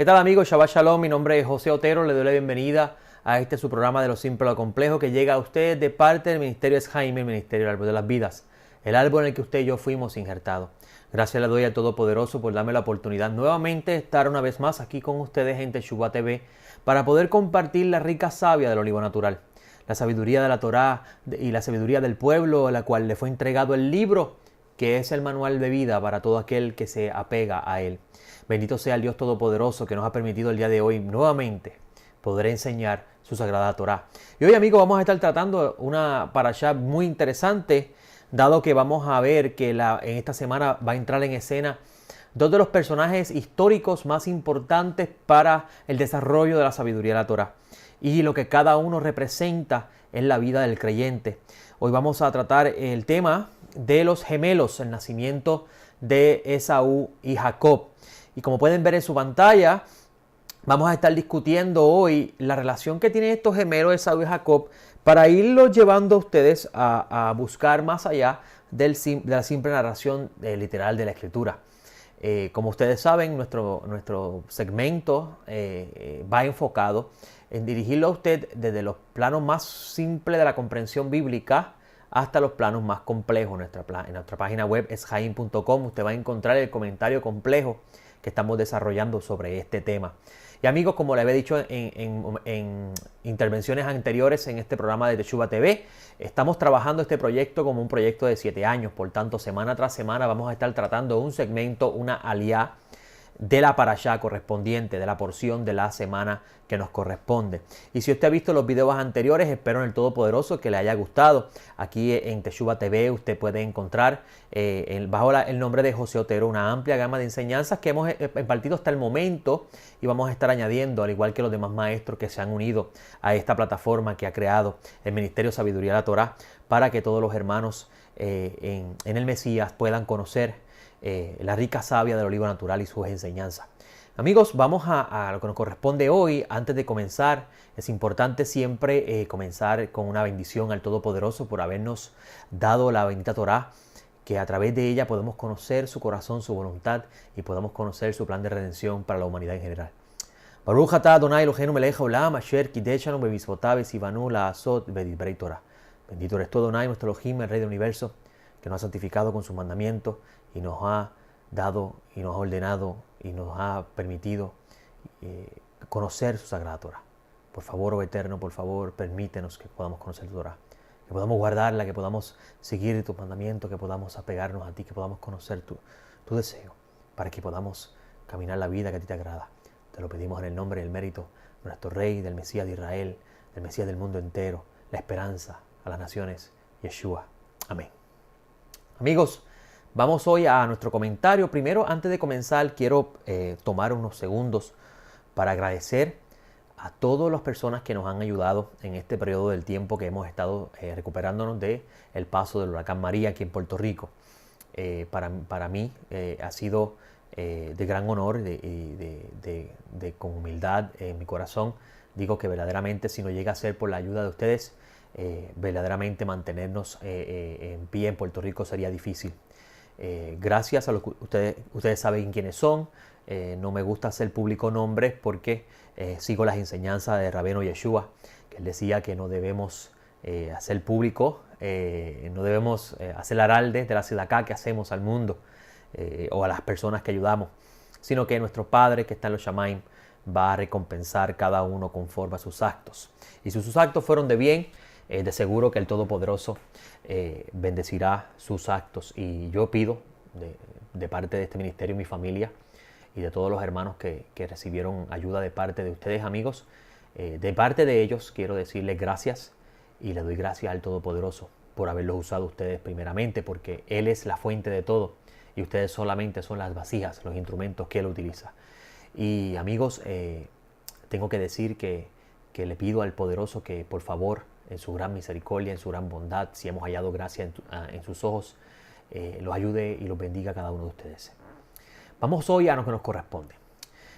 ¿Qué tal amigos? Shabbat Shalom, mi nombre es José Otero, le doy la bienvenida a este su programa de lo simple a lo complejo que llega a usted de parte del Ministerio Es Jaime, el Ministerio del Árbol de las Vidas, el árbol en el que usted y yo fuimos injertados. Gracias le doy al Todopoderoso por darme la oportunidad nuevamente de estar una vez más aquí con ustedes en Teshuvah TV para poder compartir la rica savia del olivo natural, la sabiduría de la Torá y la sabiduría del pueblo a la cual le fue entregado el libro que es el manual de vida para todo aquel que se apega a él. Bendito sea el Dios Todopoderoso que nos ha permitido el día de hoy nuevamente poder enseñar su sagrada Torá. Y hoy, amigos, vamos a estar tratando una parashá muy interesante, dado que vamos a ver que en esta semana va a entrar en escena dos de los personajes históricos más importantes para el desarrollo de la sabiduría de la Torá y lo que cada uno representa en la vida del creyente. Hoy vamos a tratar el tema de los gemelos, el nacimiento de Esaú y Jacob. Y como pueden ver en su pantalla, vamos a estar discutiendo hoy la relación que tienen estos gemelos Esaú y Jacob para irlos llevando a ustedes a buscar más allá de la simple narración literal de la Escritura. Como ustedes saben, nuestro segmento va enfocado en dirigirlo a usted desde los planos más simples de la comprensión bíblica hasta los planos más complejos. En nuestra página web esjaim.com usted va a encontrar el comentario complejo que estamos desarrollando sobre este tema. Y amigos, como les había dicho en intervenciones anteriores en este programa de Teshuvah TV, estamos trabajando este proyecto como un proyecto de 7 años. Por tanto, semana tras semana vamos a estar tratando un segmento, una aliyá de la parashá correspondiente, de la porción de la semana que nos corresponde. Y si usted ha visto los videos anteriores, espero en el Todopoderoso que le haya gustado. Aquí en Teshuvah TV usted puede encontrar bajo el nombre de José Otero una amplia gama de enseñanzas que hemos impartido hasta el momento y vamos a estar añadiendo, al igual que los demás maestros que se han unido a esta plataforma que ha creado el Ministerio de Sabiduría de la Torá, para que todos los hermanos en el Mesías puedan conocer la rica savia del olivo natural y sus enseñanzas. Amigos, vamos a lo que nos corresponde hoy. Antes de comenzar, es importante siempre comenzar con una bendición al Todopoderoso por habernos dado la bendita Torá, que a través de ella podemos conocer su corazón, su voluntad y podamos conocer su plan de redención para la humanidad en general. Baruch atah Adonai Eloheinu melech haolam asher kideshanu bemitzvotav v'tzivanu la'asot b'divrei Torah. Bendito eres tú, Adonai, nuestro Elohim, el Rey del Universo, que nos ha santificado con sus mandamientos y nos ha dado y nos ha ordenado y nos ha permitido conocer su sagrada Torah. Por favor, oh Eterno, por favor, permítenos que podamos conocer tu Torah, que podamos guardarla, que podamos seguir tus mandamientos, que podamos apegarnos a ti, que podamos conocer tu deseo, para que podamos caminar la vida que a ti te agrada. Te lo pedimos en el nombre y el mérito de nuestro Rey, del Mesías de Israel, del Mesías del mundo entero, la esperanza a las naciones, Yeshua. Amén. Amigos, vamos hoy a nuestro comentario. Primero, antes de comenzar, quiero tomar unos segundos para agradecer a todas las personas que nos han ayudado en este periodo del tiempo que hemos estado recuperándonos del paso del huracán María aquí en Puerto Rico. Para mí ha sido de gran honor con humildad en mi corazón. Digo que verdaderamente, si no llega a ser por la ayuda de ustedes, verdaderamente mantenernos en pie en Puerto Rico sería difícil. Gracias a los que ustedes saben quiénes son. No me gusta hacer público nombres porque sigo las enseñanzas de Rabbeinu Yeshua, que él decía que no debemos hacer público, no debemos hacer alarde de la tzedakah que hacemos al mundo o a las personas que ayudamos, sino que nuestro Padre que está en los Shamaim va a recompensar cada uno conforme a sus actos. Y si sus actos fueron de bien, de seguro que el Todopoderoso bendecirá sus actos. Y yo pido de parte de este ministerio, mi familia y de todos los hermanos que recibieron ayuda de parte de ustedes, amigos, de parte de ellos quiero decirles gracias y le doy gracias al Todopoderoso por haberlos usado ustedes primeramente, porque Él es la fuente de todo y ustedes solamente son las vasijas, los instrumentos que Él utiliza. Y amigos, tengo que decir que le pido al Poderoso que por favor, en su gran misericordia, en su gran bondad, si hemos hallado gracia en sus ojos, los ayude y los bendiga a cada uno de ustedes. Vamos hoy a lo que nos corresponde.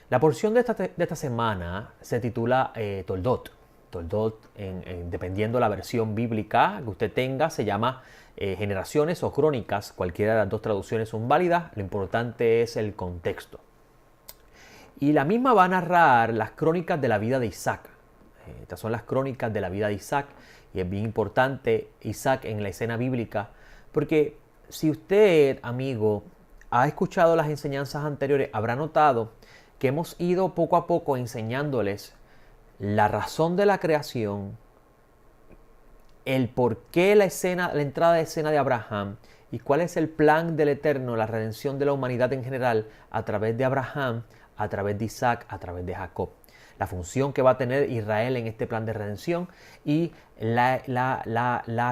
La porción de esta semana se titula Toldot. Toldot, dependiendo la versión bíblica que usted tenga, se llama generaciones o crónicas. Cualquiera de las dos traducciones son válidas. Lo importante es el contexto. Y la misma va a narrar las crónicas de la vida de Isaac. Estas son las crónicas de la vida de Isaac. Y es bien importante Isaac en la escena bíblica, porque si usted, amigo, ha escuchado las enseñanzas anteriores, habrá notado que hemos ido poco a poco enseñándoles la razón de la creación, el por qué la entrada de escena de Abraham y cuál es el plan del Eterno, la redención de la humanidad en general a través de Abraham, a través de Isaac, a través de Jacob. La función que va a tener Israel en este plan de redención y la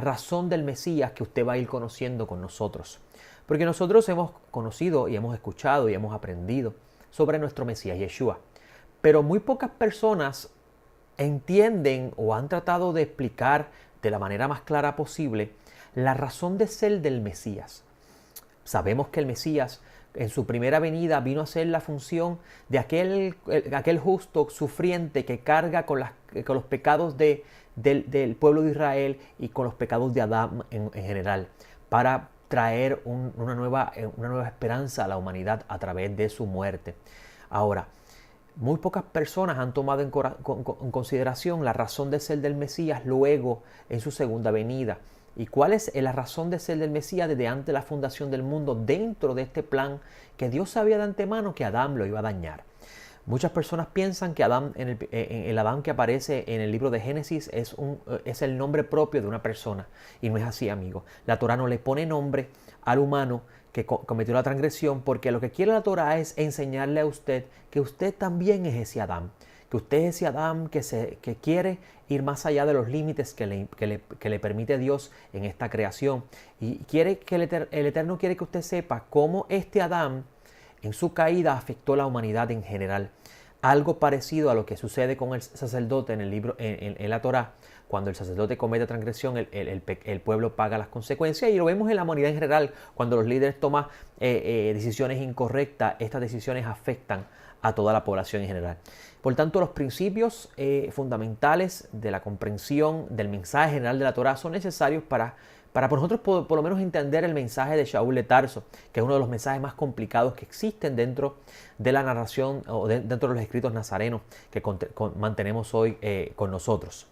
razón del Mesías que usted va a ir conociendo con nosotros. Porque nosotros hemos conocido y hemos escuchado y hemos aprendido sobre nuestro Mesías Yeshua. Pero muy pocas personas entienden o han tratado de explicar de la manera más clara posible la razón de ser del Mesías. Sabemos que el Mesías en su primera venida vino a ser la función de aquel justo sufriente que carga con los pecados del pueblo de Israel y con los pecados de Adán en general, para traer una nueva esperanza a la humanidad a través de su muerte. Ahora, muy pocas personas han tomado en consideración la razón de ser del Mesías luego en su segunda venida. ¿Y cuál es la razón de ser del Mesías desde antes de la fundación del mundo dentro de este plan que Dios sabía de antemano que Adán lo iba a dañar? Muchas personas piensan que Adán, el Adán que aparece en el libro de Génesis es el nombre propio de una persona. Y no es así, amigo. La Torá no le pone nombre al humano que cometió la transgresión, porque lo que quiere la Torá es enseñarle a usted que usted también es ese Adán. Que usted es ese Adán que quiere ir más allá de los límites que le permite Dios en esta creación. Y quiere que el Eterno quiere que usted sepa cómo este Adán en su caída afectó a la humanidad en general. Algo parecido a lo que sucede con el sacerdote en la Torá. Cuando el sacerdote comete transgresión, el pueblo paga las consecuencias. Y lo vemos en la humanidad en general. Cuando los líderes toman decisiones incorrectas, estas decisiones afectan a toda la población en general. Por tanto, los principios fundamentales de la comprensión del mensaje general de la Torá son necesarios para nosotros por lo menos entender el mensaje de Shaul de Tarso, que es uno de los mensajes más complicados que existen dentro de la narración o dentro de los escritos nazarenos que mantenemos hoy con nosotros.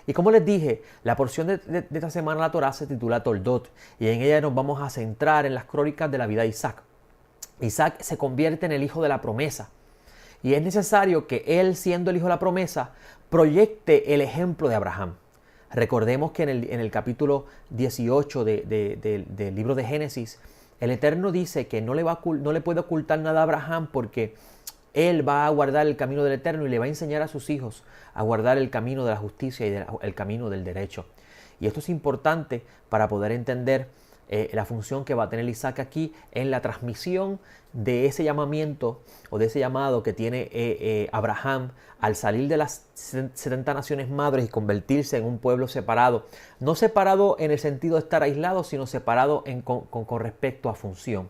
Y como les dije, la porción de esta semana de la Torá se titula Toldot, y en ella nos vamos a centrar en las crónicas de la vida de Isaac. Isaac se convierte en el hijo de la promesa, y es necesario que él, siendo el hijo de la promesa, proyecte el ejemplo de Abraham. Recordemos que en el capítulo 18 del libro de Génesis, el Eterno dice que no le puede ocultar nada a Abraham, porque él va a guardar el camino del Eterno y le va a enseñar a sus hijos a guardar el camino de la justicia y el camino del derecho. Y esto es importante para poder entender la función que va a tener Isaac aquí en la transmisión de ese llamamiento o de ese llamado que tiene Abraham al salir de las 70 naciones madres y convertirse en un pueblo separado. No separado en el sentido de estar aislado, sino separado con respecto a función.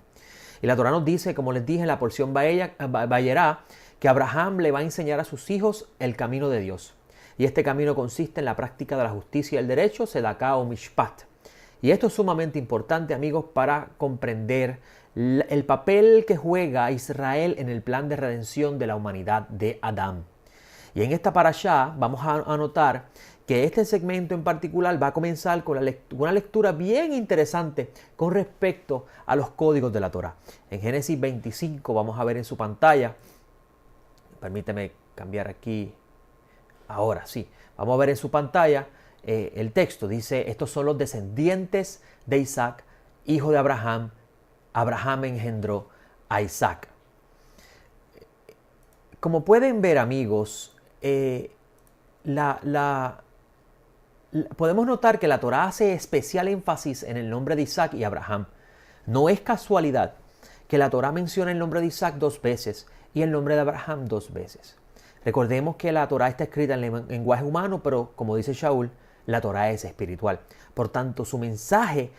Y la Torá nos dice, como les dije en la porción Vayerá, que Abraham le va a enseñar a sus hijos el camino de Dios. Y este camino consiste en la práctica de la justicia y el derecho, Sedaká o Mishpat. Y esto es sumamente importante, amigos, para comprender el papel que juega Israel en el plan de redención de la humanidad de Adán. Y en esta parashá vamos a notar que este segmento en particular va a comenzar con una lectura bien interesante con respecto a los códigos de la Torá. En Génesis 25 vamos a ver en su pantalla, permíteme cambiar aquí, ahora sí, vamos a ver en su pantalla el texto. Dice, estos son los descendientes de Isaac, hijo de Abraham. Abraham engendró a Isaac. Como pueden ver, amigos, podemos notar que la Torá hace especial énfasis en el nombre de Isaac y Abraham. No es casualidad que la Torá menciona el nombre de Isaac 2 veces y el nombre de Abraham 2 veces. Recordemos que la Torá está escrita en lenguaje humano, pero como dice Shaul, la Torá es espiritual. Por tanto, su mensaje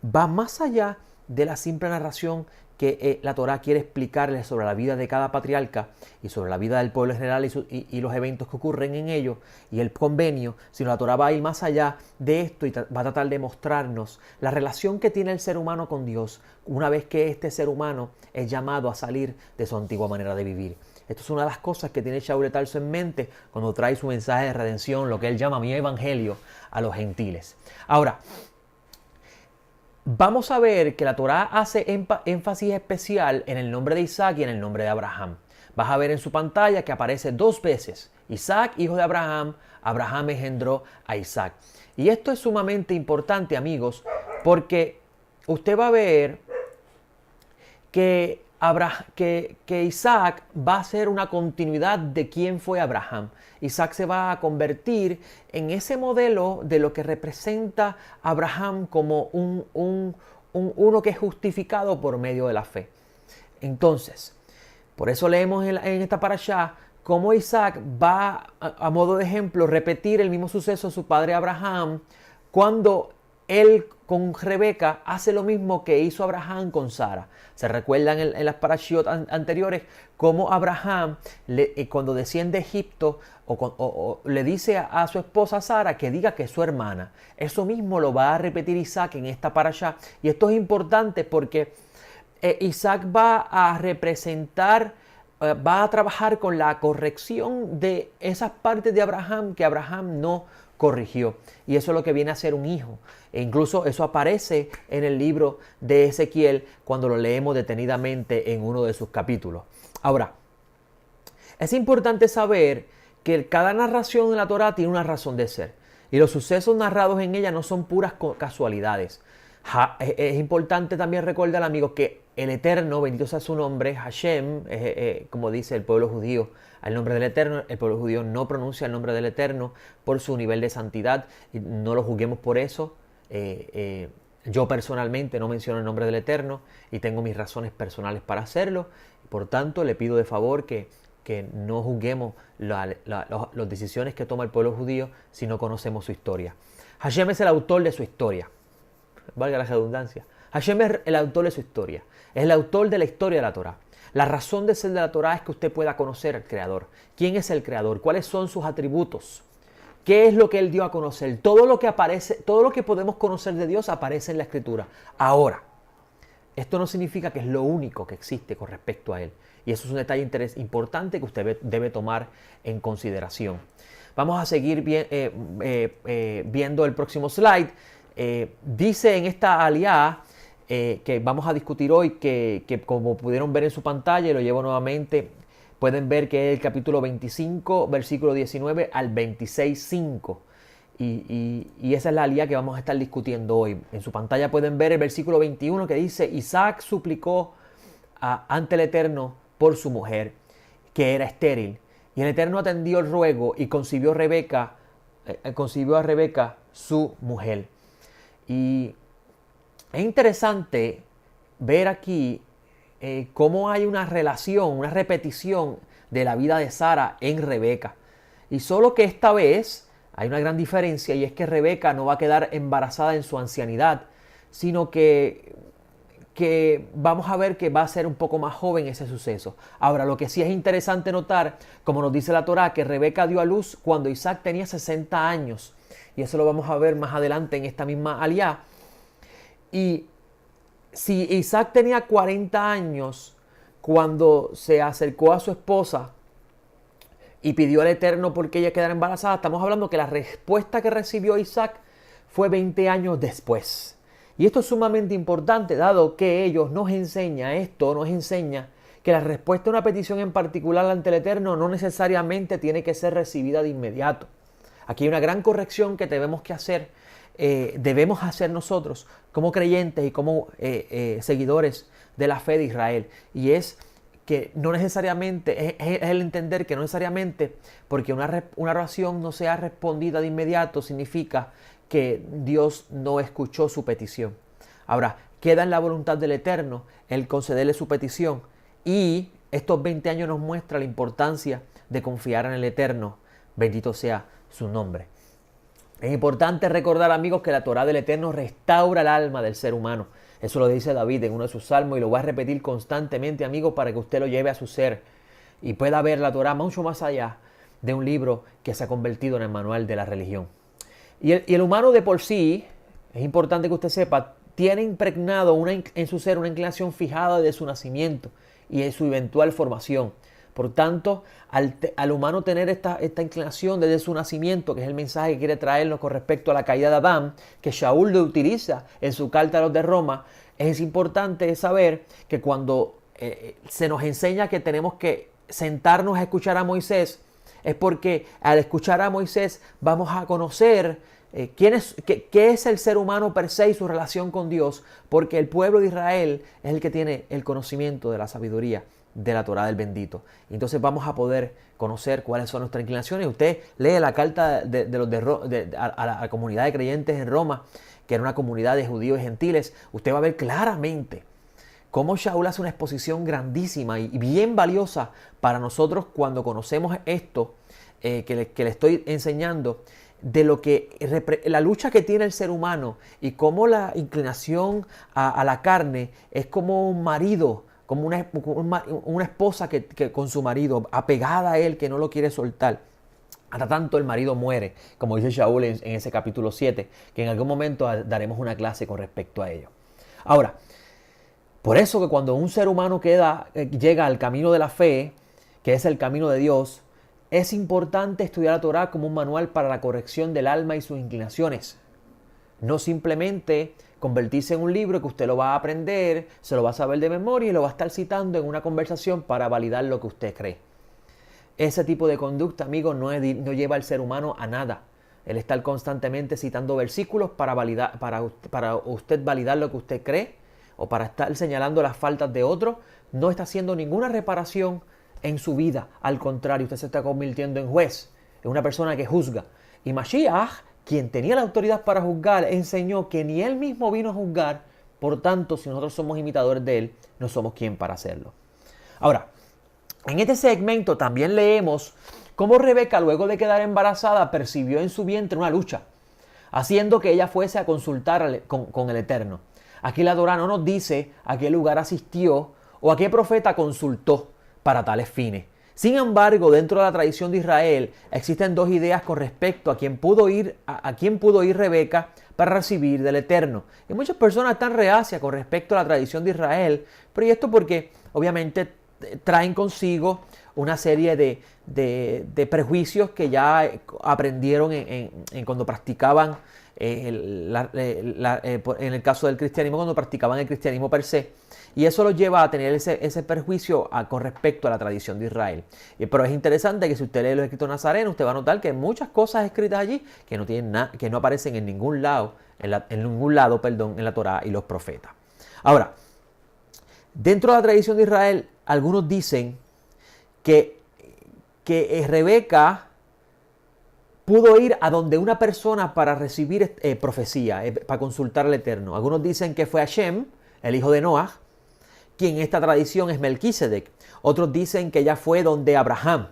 va más allá de la simple narración que la Torá quiere explicarles sobre la vida de cada patriarca y sobre la vida del pueblo en general y los eventos que ocurren en ello y el convenio, sino la Torá va a ir más allá de esto y va a tratar de mostrarnos la relación que tiene el ser humano con Dios una vez que este ser humano es llamado a salir de su antigua manera de vivir. Esto es una de las cosas que tiene Shaul de Tarso en mente cuando trae su mensaje de redención, lo que él llama mi evangelio a los gentiles. Ahora, vamos a ver que la Torá hace énfasis especial en el nombre de Isaac y en el nombre de Abraham. Vas a ver en su pantalla que aparece 2 veces. Isaac, hijo de Abraham, Abraham engendró a Isaac. Y esto es sumamente importante, amigos, porque usted va a ver que Isaac va a ser una continuidad de quién fue Abraham. Isaac se va a convertir en ese modelo de lo que representa Abraham como uno que es justificado por medio de la fe. Entonces, por eso leemos en esta parashá cómo Isaac va, a modo de ejemplo, repetir el mismo suceso de su padre Abraham cuando él con Rebeca hace lo mismo que hizo Abraham con Sara. Se recuerdan en las parashiot anteriores cómo Abraham, cuando desciende a Egipto, le dice a su esposa Sara que diga que es su hermana. Eso mismo lo va a repetir Isaac en esta parashá. Y esto es importante porque Isaac va a representar, va a trabajar con la corrección de esas partes de Abraham que Abraham no corrigió. Y eso es lo que viene a ser un hijo. E incluso eso aparece en el libro de Ezequiel cuando lo leemos detenidamente en uno de sus capítulos. Ahora, es importante saber que cada narración de la Torá tiene una razón de ser. Y los sucesos narrados en ella no son puras casualidades. Es importante también recordar, amigos, que el Eterno, bendito sea su nombre, Hashem, como dice el pueblo judío, al nombre del Eterno, el pueblo judío no pronuncia el nombre del Eterno por su nivel de santidad, y no lo juzguemos por eso. Yo personalmente no menciono el nombre del Eterno y tengo mis razones personales para hacerlo. Por tanto, le pido de favor que no juzguemos las decisiones que toma el pueblo judío si no conocemos su historia. Hashem es el autor de su historia. Valga la redundancia. Hashem es el autor de su historia. Es el autor de la historia de la Torá. La razón de ser de la Torá es que usted pueda conocer al Creador. ¿Quién es el Creador? ¿Cuáles son sus atributos? ¿Qué es lo que Él dio a conocer? Todo lo que aparece, todo lo que podemos conocer de Dios aparece en la Escritura. Ahora, esto no significa que es lo único que existe con respecto a Él. Y eso es un detalle importante que usted debe tomar en consideración. Vamos a seguir viendo el próximo slide. Dice en esta aliá que vamos a discutir hoy, que como pudieron ver en su pantalla, y lo llevo nuevamente, pueden ver que es el capítulo 25, versículo 19 al 26.5. Y esa es la aliá que vamos a estar discutiendo hoy. En su pantalla pueden ver el versículo 21 que dice: Isaac suplicó ante el Eterno por su mujer, que era estéril. Y el Eterno atendió el ruego y concibió a Rebeca, su mujer. Y es interesante ver aquí cómo hay una relación, una repetición de la vida de Sara en Rebeca. Y solo que esta vez hay una gran diferencia, y es que Rebeca no va a quedar embarazada en su ancianidad, sino que vamos a ver que va a ser un poco más joven ese suceso. Ahora, lo que sí es interesante notar, como nos dice la Torá, que Rebeca dio a luz cuando Isaac tenía 60 años. Y eso lo vamos a ver más adelante en esta misma aliá. Y si Isaac tenía 40 años cuando se acercó a su esposa y pidió al Eterno porque ella quedara embarazada, estamos hablando que la respuesta que recibió Isaac fue 20 años después. Y esto es sumamente importante, dado que ellos nos enseña que la respuesta a una petición en particular ante el Eterno no necesariamente tiene que ser recibida de inmediato. Aquí hay una gran corrección que debemos hacer nosotros como creyentes y como seguidores de la fe de Israel. Y es que no necesariamente, es el entender que no necesariamente porque una oración no sea respondida de inmediato significa que Dios no escuchó su petición. Ahora, queda en la voluntad del Eterno el concederle su petición, y estos 20 años nos muestra la importancia de confiar en el Eterno. Bendito sea su nombre. Es importante recordar, amigos, que la Torá del Eterno restaura el alma del ser humano. Eso lo dice David en uno de sus salmos, y lo voy a repetir constantemente, amigos, para que usted lo lleve a su ser y pueda ver la Torá mucho más allá de un libro que se ha convertido en el manual de la religión. Y el humano de por sí, es importante que usted sepa, tiene impregnado en su ser una inclinación fijada de su nacimiento y de su eventual formación. Por tanto, al humano tener esta inclinación desde su nacimiento, que es el mensaje que quiere traernos con respecto a la caída de Adán, que Shaul lo utiliza en su carta a los de Roma, es importante saber que cuando se nos enseña que tenemos que sentarnos a escuchar a Moisés, es porque al escuchar a Moisés vamos a conocer qué es el ser humano per se y su relación con Dios, porque el pueblo de Israel es el que tiene el conocimiento de la sabiduría de la Torá del bendito. Y entonces vamos a poder conocer cuáles son nuestras inclinaciones. Usted lee la carta a la comunidad de creyentes en Roma, que era una comunidad de judíos y gentiles. Usted va a ver claramente cómo Shaul hace una exposición grandísima y bien valiosa para nosotros cuando conocemos esto que le estoy enseñando, de lo que la lucha que tiene el ser humano y cómo la inclinación a la carne es como un marido, como una esposa que con su marido, apegada a él, que no lo quiere soltar. Hasta tanto el marido muere, como dice Shaul en ese capítulo 7, que en algún momento daremos una clase con respecto a ello. Ahora, por eso que cuando un ser humano llega al camino de la fe, que es el camino de Dios, es importante estudiar la Torá como un manual para la corrección del alma y sus inclinaciones. No simplemente convertirse en un libro que usted lo va a aprender, se lo va a saber de memoria y lo va a estar citando en una conversación para validar lo que usted cree. Ese tipo de conducta, amigos, no lleva al ser humano a nada. El estar constantemente citando versículos para usted validar lo que usted cree o para estar señalando las faltas de otros, no está haciendo ninguna reparación en su vida. Al contrario, usted se está convirtiendo en juez, en una persona que juzga. Y Mashiach, quien tenía la autoridad para juzgar, enseñó que ni él mismo vino a juzgar. Por tanto, si nosotros somos imitadores de él, no somos quien para hacerlo. Ahora, en este segmento también leemos cómo Rebeca, luego de quedar embarazada, percibió en su vientre una lucha, haciendo que ella fuese a consultar con el Eterno. Aquí la Torá no nos dice a qué lugar asistió o a qué profeta consultó para tales fines. Sin embargo, dentro de la tradición de Israel existen dos ideas con respecto a quién pudo ir Rebeca para recibir del Eterno. Y muchas personas están reacias con respecto a la tradición de Israel, pero y esto porque obviamente traen consigo una serie de prejuicios que ya aprendieron cuando practicaban en el caso del cristianismo, cuando practicaban el cristianismo per se. Y eso los lleva a tener ese perjuicio con respecto a la tradición de Israel. Pero es interesante que si usted lee los escritos nazarenos, usted va a notar que hay muchas cosas escritas allí que no tienen nada, que no aparecen en ningún lado, en la Torá y los profetas. Ahora, dentro de la tradición de Israel, algunos dicen que Rebeca pudo ir a donde una persona para recibir profecía, para consultar al Eterno. Algunos dicen que fue Hashem, el hijo de Noah, quien en esta tradición es Melquisedec. Otros dicen que ella fue donde Abraham.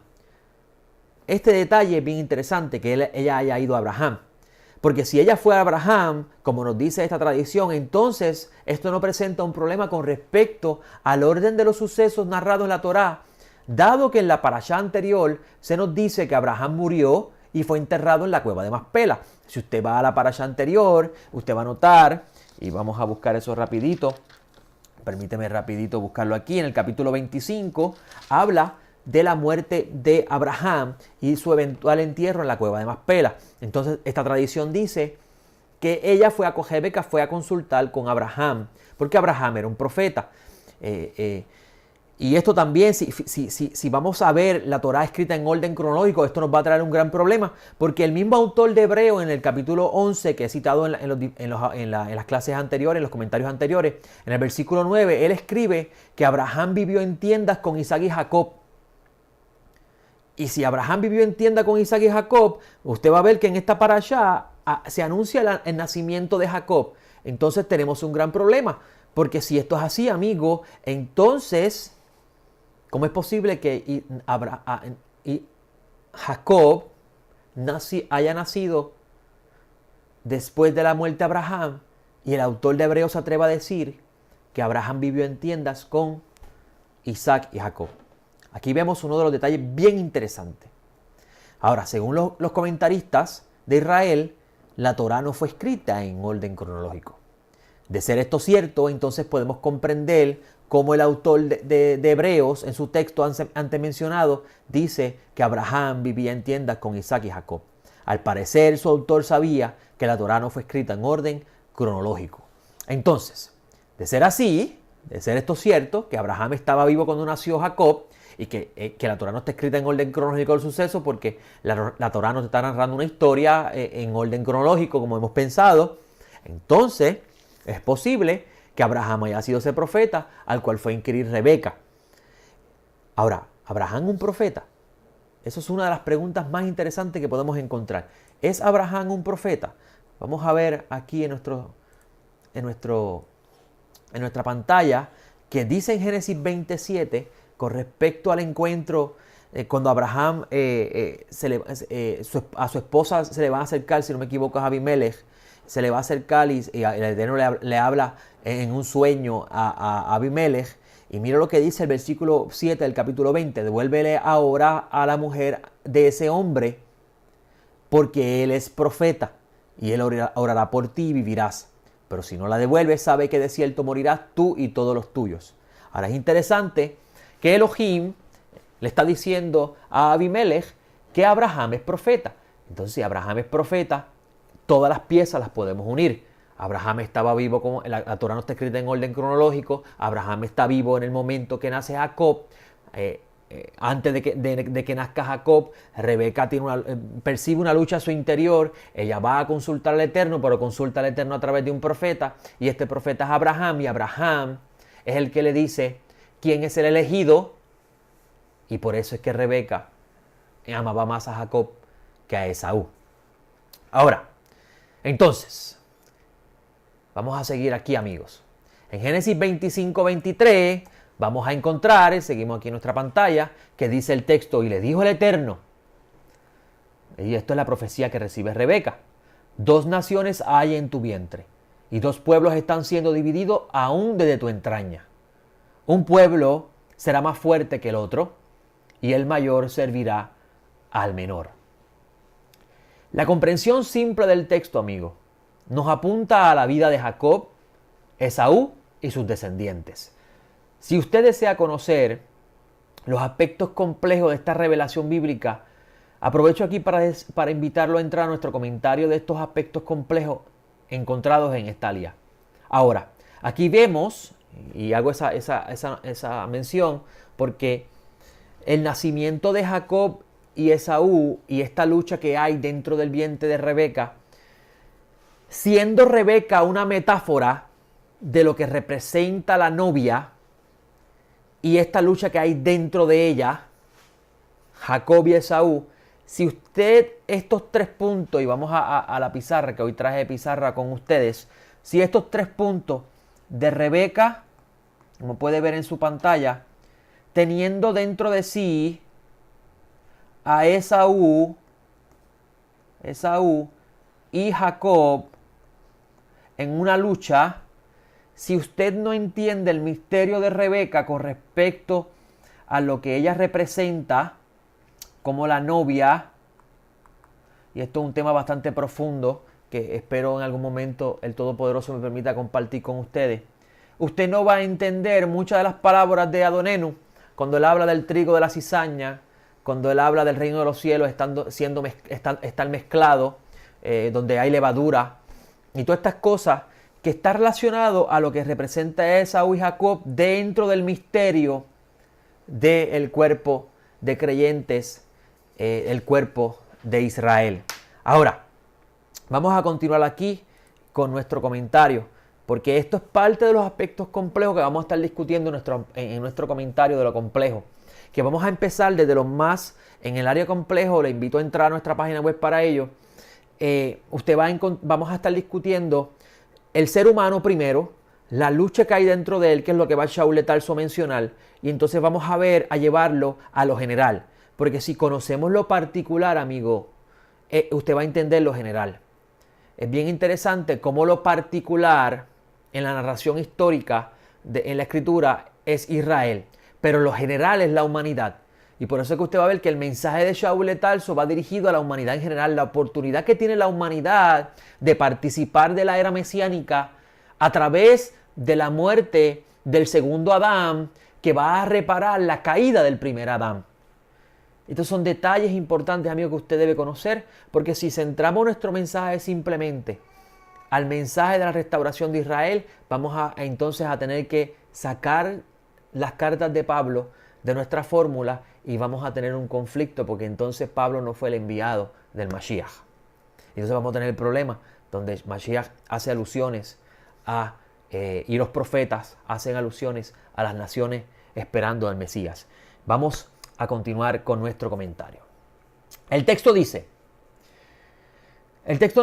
Este detalle es bien interesante, que ella haya ido a Abraham. Porque si ella fue a Abraham, como nos dice esta tradición, entonces esto no presenta un problema con respecto al orden de los sucesos narrados en la Torá, dado que en la parashá anterior se nos dice que Abraham murió y fue enterrado en la cueva de Macpela. Si usted va a la parashá anterior, usted va a notar, y vamos a buscar eso rapidito, permíteme rapidito buscarlo aquí, en el capítulo 25, habla de la muerte de Abraham y su eventual entierro en la cueva de Macpela. Entonces, esta tradición dice que Rebeca fue a consultar con Abraham, porque Abraham era un profeta. Y esto también, si vamos a ver la Torá escrita en orden cronológico, esto nos va a traer un gran problema, porque el mismo autor de Hebreo, en el capítulo 11, que he citado en las clases anteriores, en los comentarios anteriores, en el versículo 9, él escribe que Abraham vivió en tiendas con Isaac y Jacob. Y si Abraham vivió en tienda con Isaac y Jacob, usted va a ver que en esta parashá se anuncia el nacimiento de Jacob. Entonces tenemos un gran problema, porque si esto es así, amigo, entonces, ¿cómo es posible que Jacob haya nacido después de la muerte de Abraham y el autor de Hebreos se atreva a decir que Abraham vivió en tiendas con Isaac y Jacob? Aquí vemos uno de los detalles bien interesantes. Ahora, según los comentaristas de Israel, la Torá no fue escrita en orden cronológico. De ser esto cierto, entonces podemos comprender como el autor de Hebreos, en su texto antes mencionado, dice que Abraham vivía en tiendas con Isaac y Jacob. Al parecer, su autor sabía que la Torá no fue escrita en orden cronológico. Entonces, de ser así, de ser esto cierto, que Abraham estaba vivo cuando nació Jacob, y que la Torá no está escrita en orden cronológico del suceso, porque la Torá nos está narrando una historia en orden cronológico, como hemos pensado, entonces es posible que Abraham haya sido ese profeta al cual fue a inquirir Rebeca. Ahora, ¿Abraham un profeta? Eso es una de las preguntas más interesantes que podemos encontrar. ¿Es Abraham un profeta? Vamos a ver aquí en nuestra pantalla que dice en Génesis 27 con respecto al encuentro cuando Abraham a su esposa se le va a acercar, si no me equivoco es Abimelech, se le va a acercar y el Eterno le habla en un sueño a Abimelech. Y mira lo que dice el versículo 7 del capítulo 20. Devuélvele ahora a la mujer de ese hombre, porque él es profeta, y él orará por ti y vivirás. Pero si no la devuelves, sabe que de cierto morirás tú y todos los tuyos. Ahora es interesante que Elohim le está diciendo a Abimelech que Abraham es profeta. Entonces, si Abraham es profeta, todas las piezas las podemos unir. Abraham estaba vivo, como la Torá no está escrita en orden cronológico. Abraham está vivo en el momento que nace Jacob. Antes de que nazca Jacob, Rebeca percibe una lucha a su interior. Ella va a consultar al Eterno, pero consulta al Eterno a través de un profeta. Y este profeta es Abraham. Y Abraham es el que le dice quién es el elegido. Y por eso es que Rebeca amaba más a Jacob que a Esaú. Ahora, entonces, vamos a seguir aquí, amigos. En Génesis 25-23 vamos a encontrar, seguimos aquí en nuestra pantalla, que dice el texto, y le dijo el Eterno, y esto es la profecía que recibe Rebeca, 2 naciones hay en tu vientre, y 2 pueblos están siendo divididos aún desde tu entraña. Un pueblo será más fuerte que el otro, y el mayor servirá al menor. La comprensión simple del texto, amigo, nos apunta a la vida de Jacob, Esaú y sus descendientes. Si usted desea conocer los aspectos complejos de esta revelación bíblica, aprovecho aquí para invitarlo a entrar a nuestro comentario de estos aspectos complejos encontrados en esta alía. Ahora, aquí vemos, y hago esa mención, porque el nacimiento de Jacob y Esaú y esta lucha que hay dentro del vientre de Rebeca, siendo Rebeca una metáfora de lo que representa la novia y esta lucha que hay dentro de ella, Jacob y Esaú, si usted estos 3 puntos, y vamos a la pizarra, que hoy traje pizarra con ustedes, si estos 3 puntos de Rebeca, como puede ver en su pantalla, teniendo dentro de sí a Esaú y Jacob en una lucha, si usted no entiende el misterio de Rebeca con respecto a lo que ella representa como la novia, y esto es un tema bastante profundo que espero en algún momento el Todopoderoso me permita compartir con ustedes, usted no va a entender muchas de las palabras de Adonenu cuando él habla del trigo de la cizaña, cuando él habla del reino de los cielos estar mezclado, donde hay levadura y todas estas cosas que está relacionado a lo que representa Esaú y Jacob dentro del misterio del cuerpo de creyentes, el cuerpo de Israel. Ahora, vamos a continuar aquí con nuestro comentario, porque esto es parte de los aspectos complejos que vamos a estar discutiendo en nuestro comentario de lo complejo, que vamos a empezar desde los más en el área complejo. Le invito a entrar a nuestra página web para ello. Vamos a estar discutiendo el ser humano primero, la lucha que hay dentro de él, que es lo que va Shaul de Tarso a mencionar, y entonces vamos a llevarlo a lo general, porque si conocemos lo particular, amigo, usted va a entender lo general. Es bien interesante cómo lo particular en la narración histórica, en la escritura, es Israel, pero lo general es la humanidad. Y por eso es que usted va a ver que el mensaje de Shaul de Tarso va dirigido a la humanidad en general, la oportunidad que tiene la humanidad de participar de la era mesiánica a través de la muerte del segundo Adán que va a reparar la caída del primer Adán. Estos son detalles importantes, amigos, que usted debe conocer, porque si centramos nuestro mensaje simplemente al mensaje de la restauración de Israel, vamos entonces a tener que sacar las cartas de Pablo de nuestra fórmula y vamos a tener un conflicto, porque entonces Pablo no fue el enviado del Mashiach. Entonces vamos a tener el problema donde Mashiach hace alusiones y los profetas hacen alusiones a las naciones esperando al Mesías. Vamos a continuar con nuestro comentario. El texto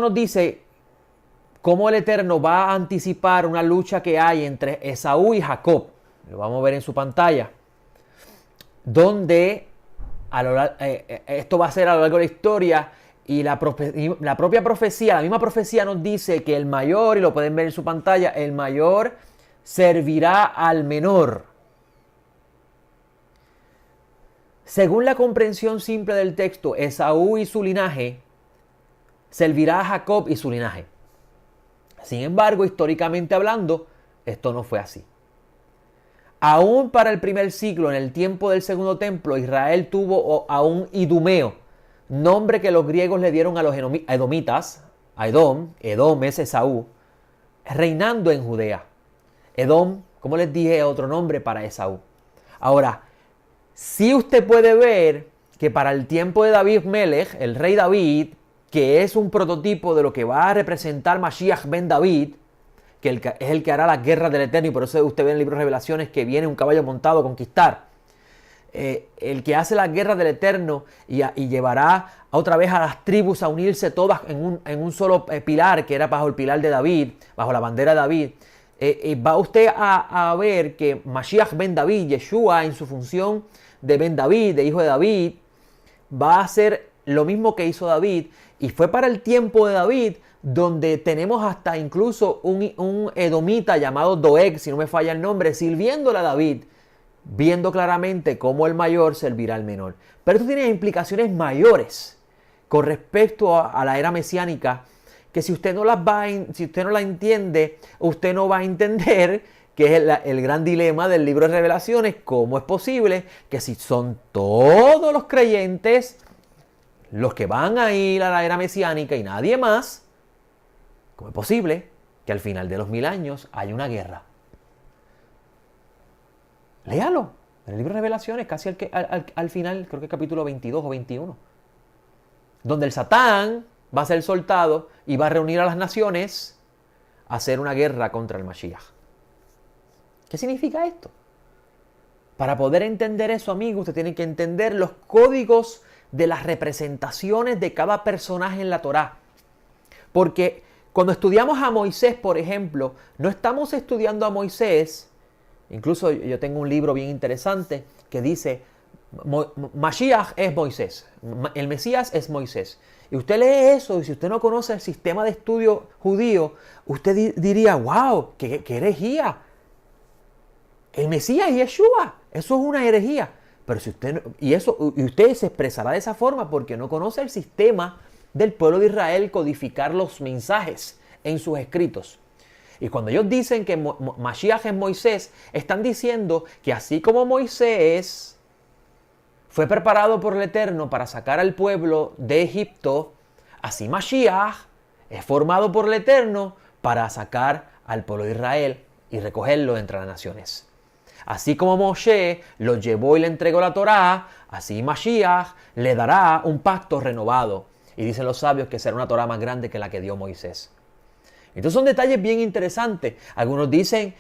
nos dice cómo el Eterno va a anticipar una lucha que hay entre Esaú y Jacob. Lo vamos a ver en su pantalla. Donde esto va a ser a lo largo de la historia y la propia profecía, la misma profecía nos dice que el mayor, y lo pueden ver en su pantalla, el mayor servirá al menor. Según la comprensión simple del texto, Esaú y su linaje servirá a Jacob y su linaje. Sin embargo, históricamente hablando, esto no fue así. Aún para el primer siglo, en el tiempo del segundo templo, Israel tuvo a un idumeo, nombre que los griegos le dieron a los edomitas, a Edom es Esaú, reinando en Judea. Edom, como les dije, es otro nombre para Esaú. Ahora, si usted puede ver que para el tiempo de David Melech, el rey David, que es un prototipo de lo que va a representar Mashiach ben David, que es el que hará las guerras del Eterno, y por eso usted ve en el libro de Revelaciones que viene un caballo montado a conquistar. El que hace las guerras del Eterno y llevará otra vez a las tribus a unirse todas en un solo pilar, que era bajo el pilar de David, bajo la bandera de David. Va usted a ver que Mashiach ben David, Yeshua, en su función de ben David, de hijo de David, va a hacer lo mismo que hizo David, y fue para el tiempo de David donde tenemos hasta incluso un edomita llamado Doeg, si no me falla el nombre, sirviéndole a David, viendo claramente cómo el mayor servirá al menor. Pero esto tiene implicaciones mayores con respecto a la era mesiánica, que si usted no la entiende, usted no va a entender, que es el gran dilema del libro de Revelaciones. ¿Cómo es posible que si son todos los creyentes los que van a ir a la era mesiánica y nadie más, cómo es posible que al final de los 1000 años haya una guerra? Léalo en el libro de Revelaciones, casi al final, creo que capítulo 22 o 21, donde el Satán va a ser soltado y va a reunir a las naciones a hacer una guerra contra el Mashiach. ¿Qué significa esto? Para poder entender eso, amigos, usted tiene que entender los códigos de las representaciones de cada personaje en la Torá. Porque cuando estudiamos a Moisés, por ejemplo, no estamos estudiando a Moisés. Incluso yo tengo un libro bien interesante que dice, Mashiach es Moisés, el Mesías es Moisés. Y usted lee eso, y si usted no conoce el sistema de estudio judío, usted diría, wow, qué herejía. El Mesías es Yeshua, eso es una herejía. Pero si usted, y usted se expresará de esa forma porque no conoce el sistema del pueblo de Israel codificar los mensajes en sus escritos. Y cuando ellos dicen que Mashiach es Moisés, están diciendo que así como Moisés fue preparado por el Eterno para sacar al pueblo de Egipto, así Mashiach es formado por el Eterno para sacar al pueblo de Israel y recogerlo entre las naciones. Así como Moshe lo llevó y le entregó la Torá, así Mashiach le dará un pacto renovado. Y dicen los sabios que será una Torá más grande que la que dio Moisés. Entonces son detalles bien interesantes. Algunos dicen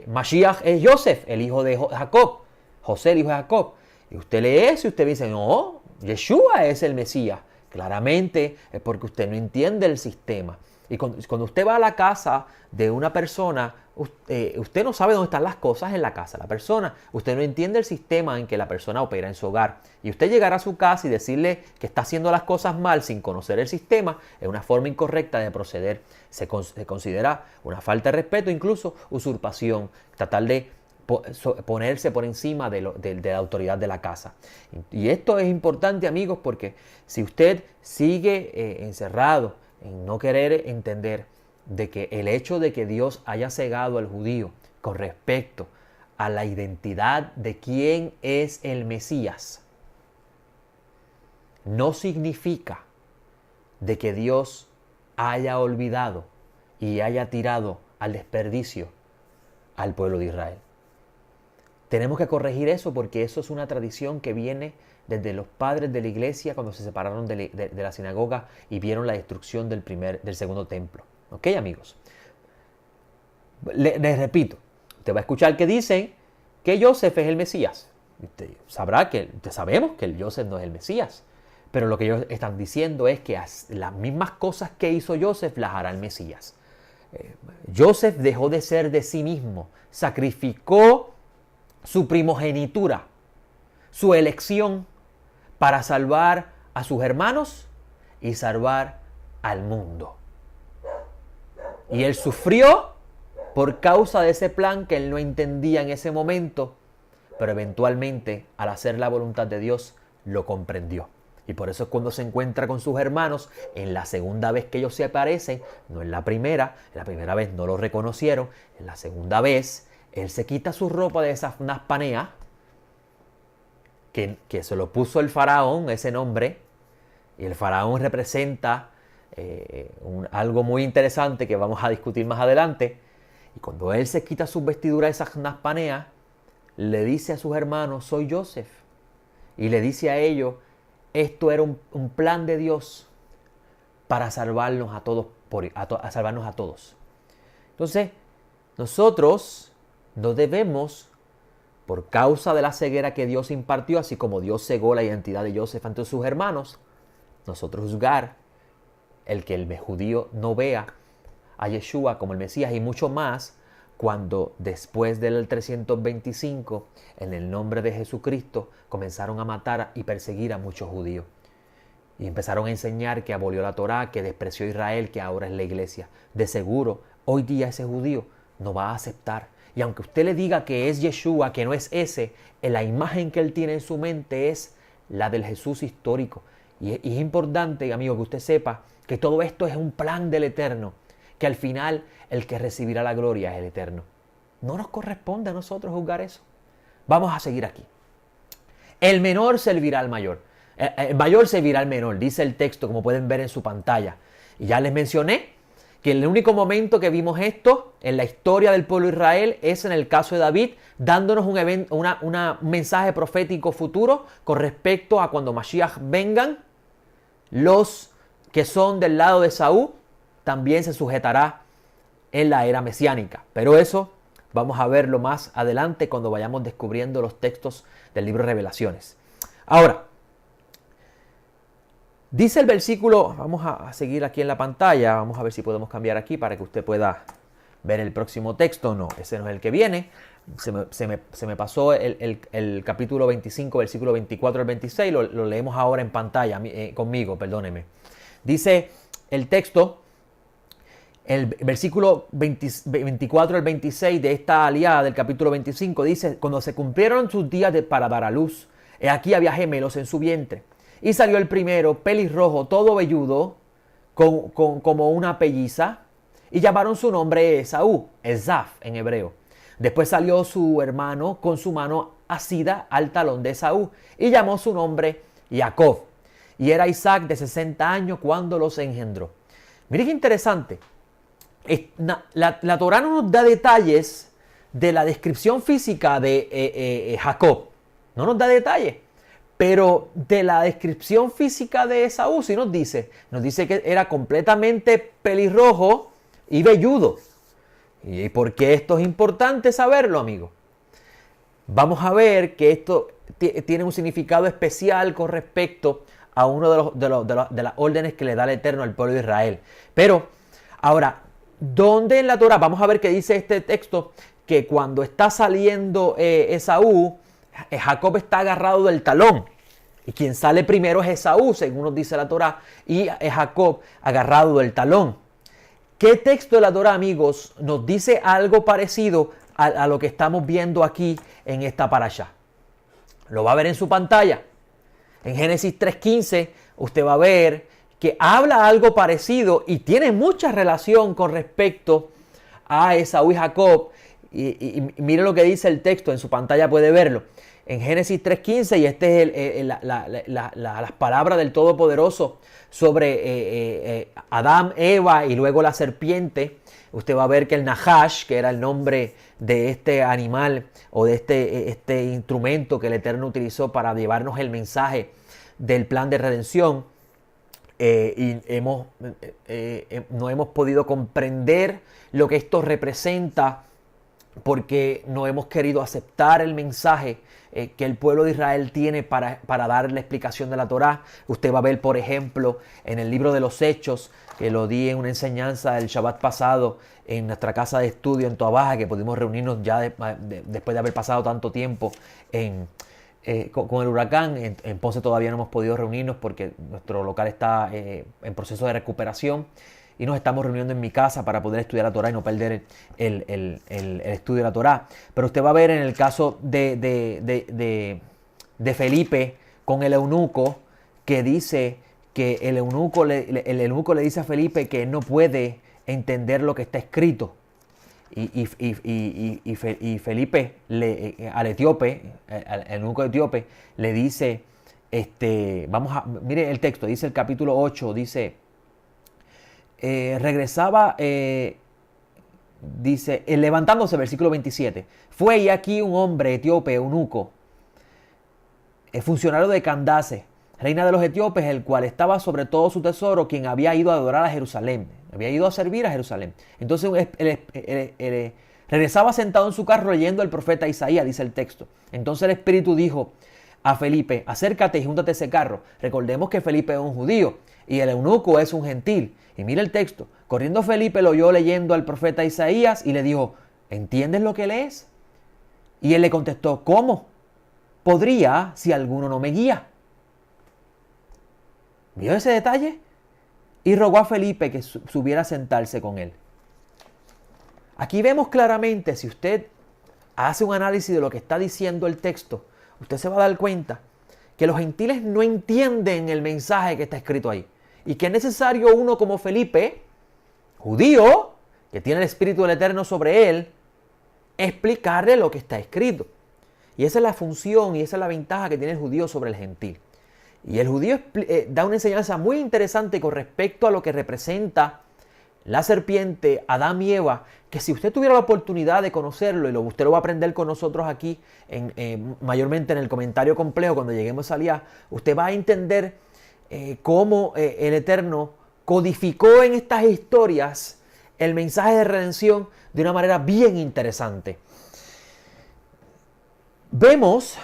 Mashiach es Yosef, el hijo de Jacob. José, el hijo de Jacob. Y usted lee eso y usted dice, no, Yeshua es el Mesías. Claramente es porque usted no entiende el sistema. Y cuando usted va a la casa de una persona, usted no sabe dónde están las cosas en la casa de la persona. Usted no entiende el sistema en que la persona opera en su hogar. Y usted llegar a su casa y decirle que está haciendo las cosas mal sin conocer el sistema es una forma incorrecta de proceder. Se considera una falta de respeto, incluso usurpación. Tratar de ponerse por encima de la autoridad de la casa. Y esto es importante, amigos, porque si usted sigue encerrado en no querer entender de que el hecho de que Dios haya cegado al judío con respecto a la identidad de quién es el Mesías, no significa de que Dios haya olvidado y haya tirado al desperdicio al pueblo de Israel. Tenemos que corregir eso porque eso es una tradición que viene desde los padres de la iglesia cuando se separaron de la sinagoga y vieron la destrucción del segundo templo. ¿Ok, amigos? Les repito, usted va a escuchar que dicen que Joseph es el Mesías. Usted sabemos que el Joseph no es el Mesías. Pero lo que ellos están diciendo es que las mismas cosas que hizo Joseph las hará el Mesías. Joseph dejó de ser de sí mismo, sacrificó su primogenitura, su elección para salvar a sus hermanos y salvar al mundo. Y él sufrió por causa de ese plan que él no entendía en ese momento, pero eventualmente al hacer la voluntad de Dios lo comprendió. Y por eso es cuando se encuentra con sus hermanos, en la segunda vez que ellos se aparecen, no en la primera vez no lo reconocieron, en la segunda vez, él se quita su ropa de esas Naspanea, que se lo puso el faraón, ese nombre, y el faraón representa algo muy interesante que vamos a discutir más adelante. Y cuando él se quita sus vestiduras de esas Naspanea, le dice a sus hermanos, soy Joseph, y le dice a ellos, esto era un plan de Dios para salvarnos a todos, salvarnos a todos. Entonces, nosotros no debemos, por causa de la ceguera que Dios impartió, así como Dios cegó la identidad de Joseph ante sus hermanos, nosotros juzgar el que el judío no vea a Yeshua como el Mesías, y mucho más cuando después del 325, en el nombre de Jesucristo, comenzaron a matar y perseguir a muchos judíos. Y empezaron a enseñar que abolió la Torá, que despreció a Israel, que ahora es la iglesia. De seguro, hoy día ese judío no va a aceptar. Y aunque usted le diga que es Yeshua, que no es ese, la imagen que él tiene en su mente es la del Jesús histórico. Y es importante, amigo, que usted sepa que todo esto es un plan del Eterno, que al final el que recibirá la gloria es el Eterno. No nos corresponde a nosotros juzgar eso. Vamos a seguir aquí. El menor servirá al mayor. El mayor servirá al menor, dice el texto, como pueden ver en su pantalla. Y ya les mencioné que el único momento que vimos esto en la historia del pueblo de Israel es en el caso de David, dándonos un mensaje profético futuro con respecto a cuando Mashiach vengan, los que son del lado de Saúl también se sujetará en la era mesiánica. Pero eso vamos a verlo más adelante cuando vayamos descubriendo los textos del libro de Revelaciones. Ahora, dice el versículo, vamos a seguir aquí en la pantalla, vamos a ver si podemos cambiar aquí para que usted pueda ver el próximo texto. No, ese no es el que viene. Se me pasó el capítulo 25, versículo 24 al 26, lo leemos ahora en pantalla conmigo, perdóneme. Dice el texto, el versículo 24 al 26 de esta aliada del capítulo 25 dice, cuando se cumplieron sus días para dar a luz, aquí había gemelos en su vientre. Y salió el primero, pelirrojo, todo velludo, como una pelliza, y llamaron su nombre Esaú, Esaf en hebreo. Después salió su hermano con su mano asida al talón de Esaú, y llamó su nombre Jacob. Y era Isaac de 60 años cuando los engendró. Mire qué interesante. La Torá no nos da detalles de la descripción física de Jacob. No nos da detalles. Pero de la descripción física de Esaú sí nos dice que era completamente pelirrojo y velludo. ¿Y por qué esto es importante saberlo, amigo? Vamos a ver que esto tiene un significado especial con respecto a uno de las órdenes que le da el Eterno al pueblo de Israel. Pero, ahora, ¿dónde en la Torá? Vamos a ver que dice este texto que cuando está saliendo Esaú, Jacob está agarrado del talón. Y quien sale primero es Esaú, según nos dice la Torá, y es Jacob agarrado del talón. ¿Qué texto de la Torá, amigos, nos dice algo parecido a lo que estamos viendo aquí en esta parashá? Lo va a ver en su pantalla. En Génesis 3:15 usted va a ver que habla algo parecido y tiene mucha relación con respecto a Esaú y Jacob. y mire lo que dice el texto, en su pantalla puede verlo. En Génesis 3:15, y este es las palabras del Todopoderoso sobre Adán, Eva y luego la serpiente. Usted va a ver que el Nahash, que era el nombre de este animal o de este instrumento que el Eterno utilizó para llevarnos el mensaje del plan de redención, y no hemos podido comprender lo que esto representa porque no hemos querido aceptar el mensaje que el pueblo de Israel tiene para dar la explicación de la Torá. Usted va a ver, por ejemplo, en el libro de los Hechos, que lo di en una enseñanza el Shabbat pasado en nuestra casa de estudio en Toa Baja, que pudimos reunirnos ya después de haber pasado tanto tiempo con el huracán. En Ponce todavía no hemos podido reunirnos porque nuestro local está en proceso de recuperación. Y nos estamos reuniendo en mi casa para poder estudiar la Torá y no perder el estudio de la Torá. Pero usted va a ver en el caso de Felipe con el eunuco, que dice que el eunuco le dice a Felipe que él no puede entender lo que está escrito. Y Felipe al etíope, al eunuco etíope, le dice, mire el texto, dice el capítulo 8, dice... dice, levantándose, versículo 27, fue y aquí un hombre etíope, eunuco, funcionario de Candace, reina de los etíopes, el cual estaba sobre todo su tesoro, quien había ido a adorar a Jerusalén, había ido a servir a Jerusalén. Entonces él regresaba sentado en su carro leyendo el profeta Isaías, dice el texto. Entonces el Espíritu dijo a Felipe, acércate y júntate a ese carro. Recordemos que Felipe es un judío y el eunuco es un gentil. Y mira el texto. Corriendo Felipe lo oyó leyendo al profeta Isaías y le dijo, ¿entiendes lo que lees? Y él le contestó, ¿cómo? Podría si alguno no me guía. ¿Vio ese detalle? Y rogó a Felipe que subiera a sentarse con él. Aquí vemos claramente, si usted hace un análisis de lo que está diciendo el texto, usted se va a dar cuenta que los gentiles no entienden el mensaje que está escrito ahí. Y que es necesario uno como Felipe, judío, que tiene el Espíritu del Eterno sobre él, explicarle lo que está escrito. Y esa es la función y esa es la ventaja que tiene el judío sobre el gentil. Y el judío da una enseñanza muy interesante con respecto a lo que representa la serpiente, Adán y Eva, que si usted tuviera la oportunidad de conocerlo, y usted lo va a aprender con nosotros aquí, mayormente en el comentario complejo, cuando lleguemos allá, usted va a entender cómo el Eterno codificó en estas historias el mensaje de redención de una manera bien interesante. Vemos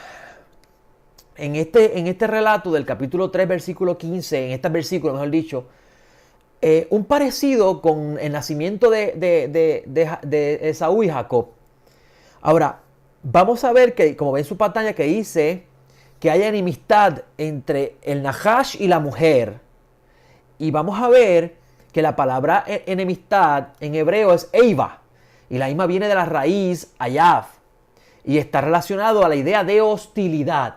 en este relato del capítulo 3, versículo 15, en este versículo, mejor dicho, un parecido con el nacimiento de Esaú y Jacob. Ahora, vamos a ver que, como ven en su pantalla, que dice que hay enemistad entre el Nahash y la mujer. Y vamos a ver que la palabra enemistad en hebreo es Eiva. Y la misma viene de la raíz Ayav. Y está relacionado a la idea de hostilidad.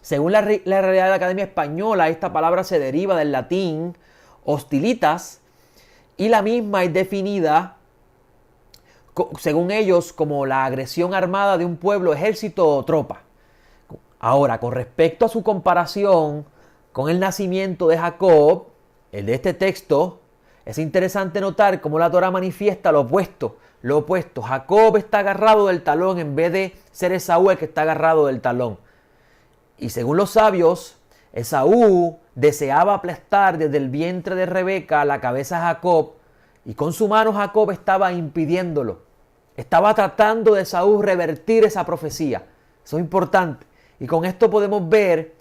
Según la Real de la Academia Española, esta palabra se deriva del latín hostilitas. Y la misma es definida, según ellos, como la agresión armada de un pueblo, ejército o tropa. Ahora, con respecto a su comparación con el nacimiento de Jacob, el de este texto, es interesante notar cómo la Torá manifiesta lo opuesto. Lo opuesto. Jacob está agarrado del talón en vez de ser Esaú el que está agarrado del talón. Y según los sabios, Esaú deseaba aplastar desde el vientre de Rebeca la cabeza de Jacob, y con su mano Jacob estaba impidiéndolo. Estaba tratando de Esaú revertir esa profecía. Eso es importante. Y con esto podemos ver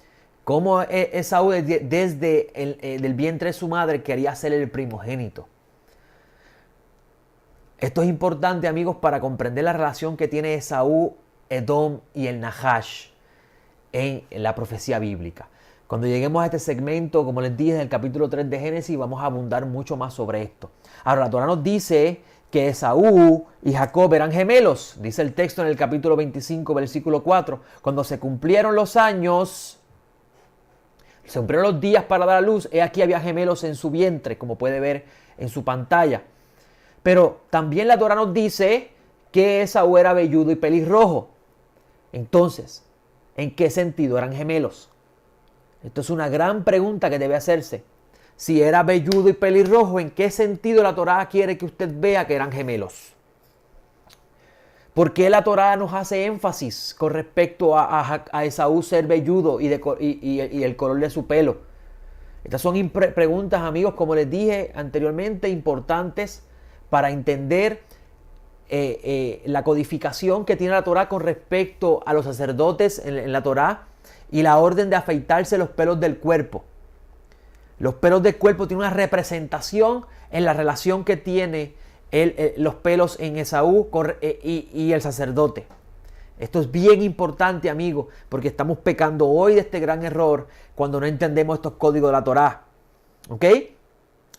cómo Esaú desde el vientre de su madre quería ser el primogénito. Esto es importante, amigos, para comprender la relación que tiene Esaú, Edom y el Nahash en la profecía bíblica. Cuando lleguemos a este segmento, como les dije, en el capítulo 3 de Génesis, vamos a abundar mucho más sobre esto. Ahora, la Torá nos dice que Esaú y Jacob eran gemelos. Dice el texto en el capítulo 25, versículo 4. Cuando se cumplieron los años, se cumplieron los días para dar a luz, he aquí había gemelos en su vientre, como puede ver en su pantalla. Pero también la Torá nos dice que Esaú era velludo y pelirrojo. Entonces, ¿en qué sentido eran gemelos? Esto es una gran pregunta que debe hacerse. Si era velludo y pelirrojo, ¿en qué sentido la Torá quiere que usted vea que eran gemelos? ¿Por qué la Torá nos hace énfasis con respecto a Esaú ser velludo y el color de su pelo? Estas son preguntas, amigos, como les dije anteriormente, importantes para entender la codificación que tiene la Torá con respecto a los sacerdotes en la Torá y la orden de afeitarse los pelos del cuerpo. Los pelos del cuerpo tienen una representación en la relación que tiene los pelos en Esaú y el sacerdote. Esto es bien importante, amigo, porque estamos pecando hoy de este gran error cuando no entendemos estos códigos de la Torá. ¿Ok?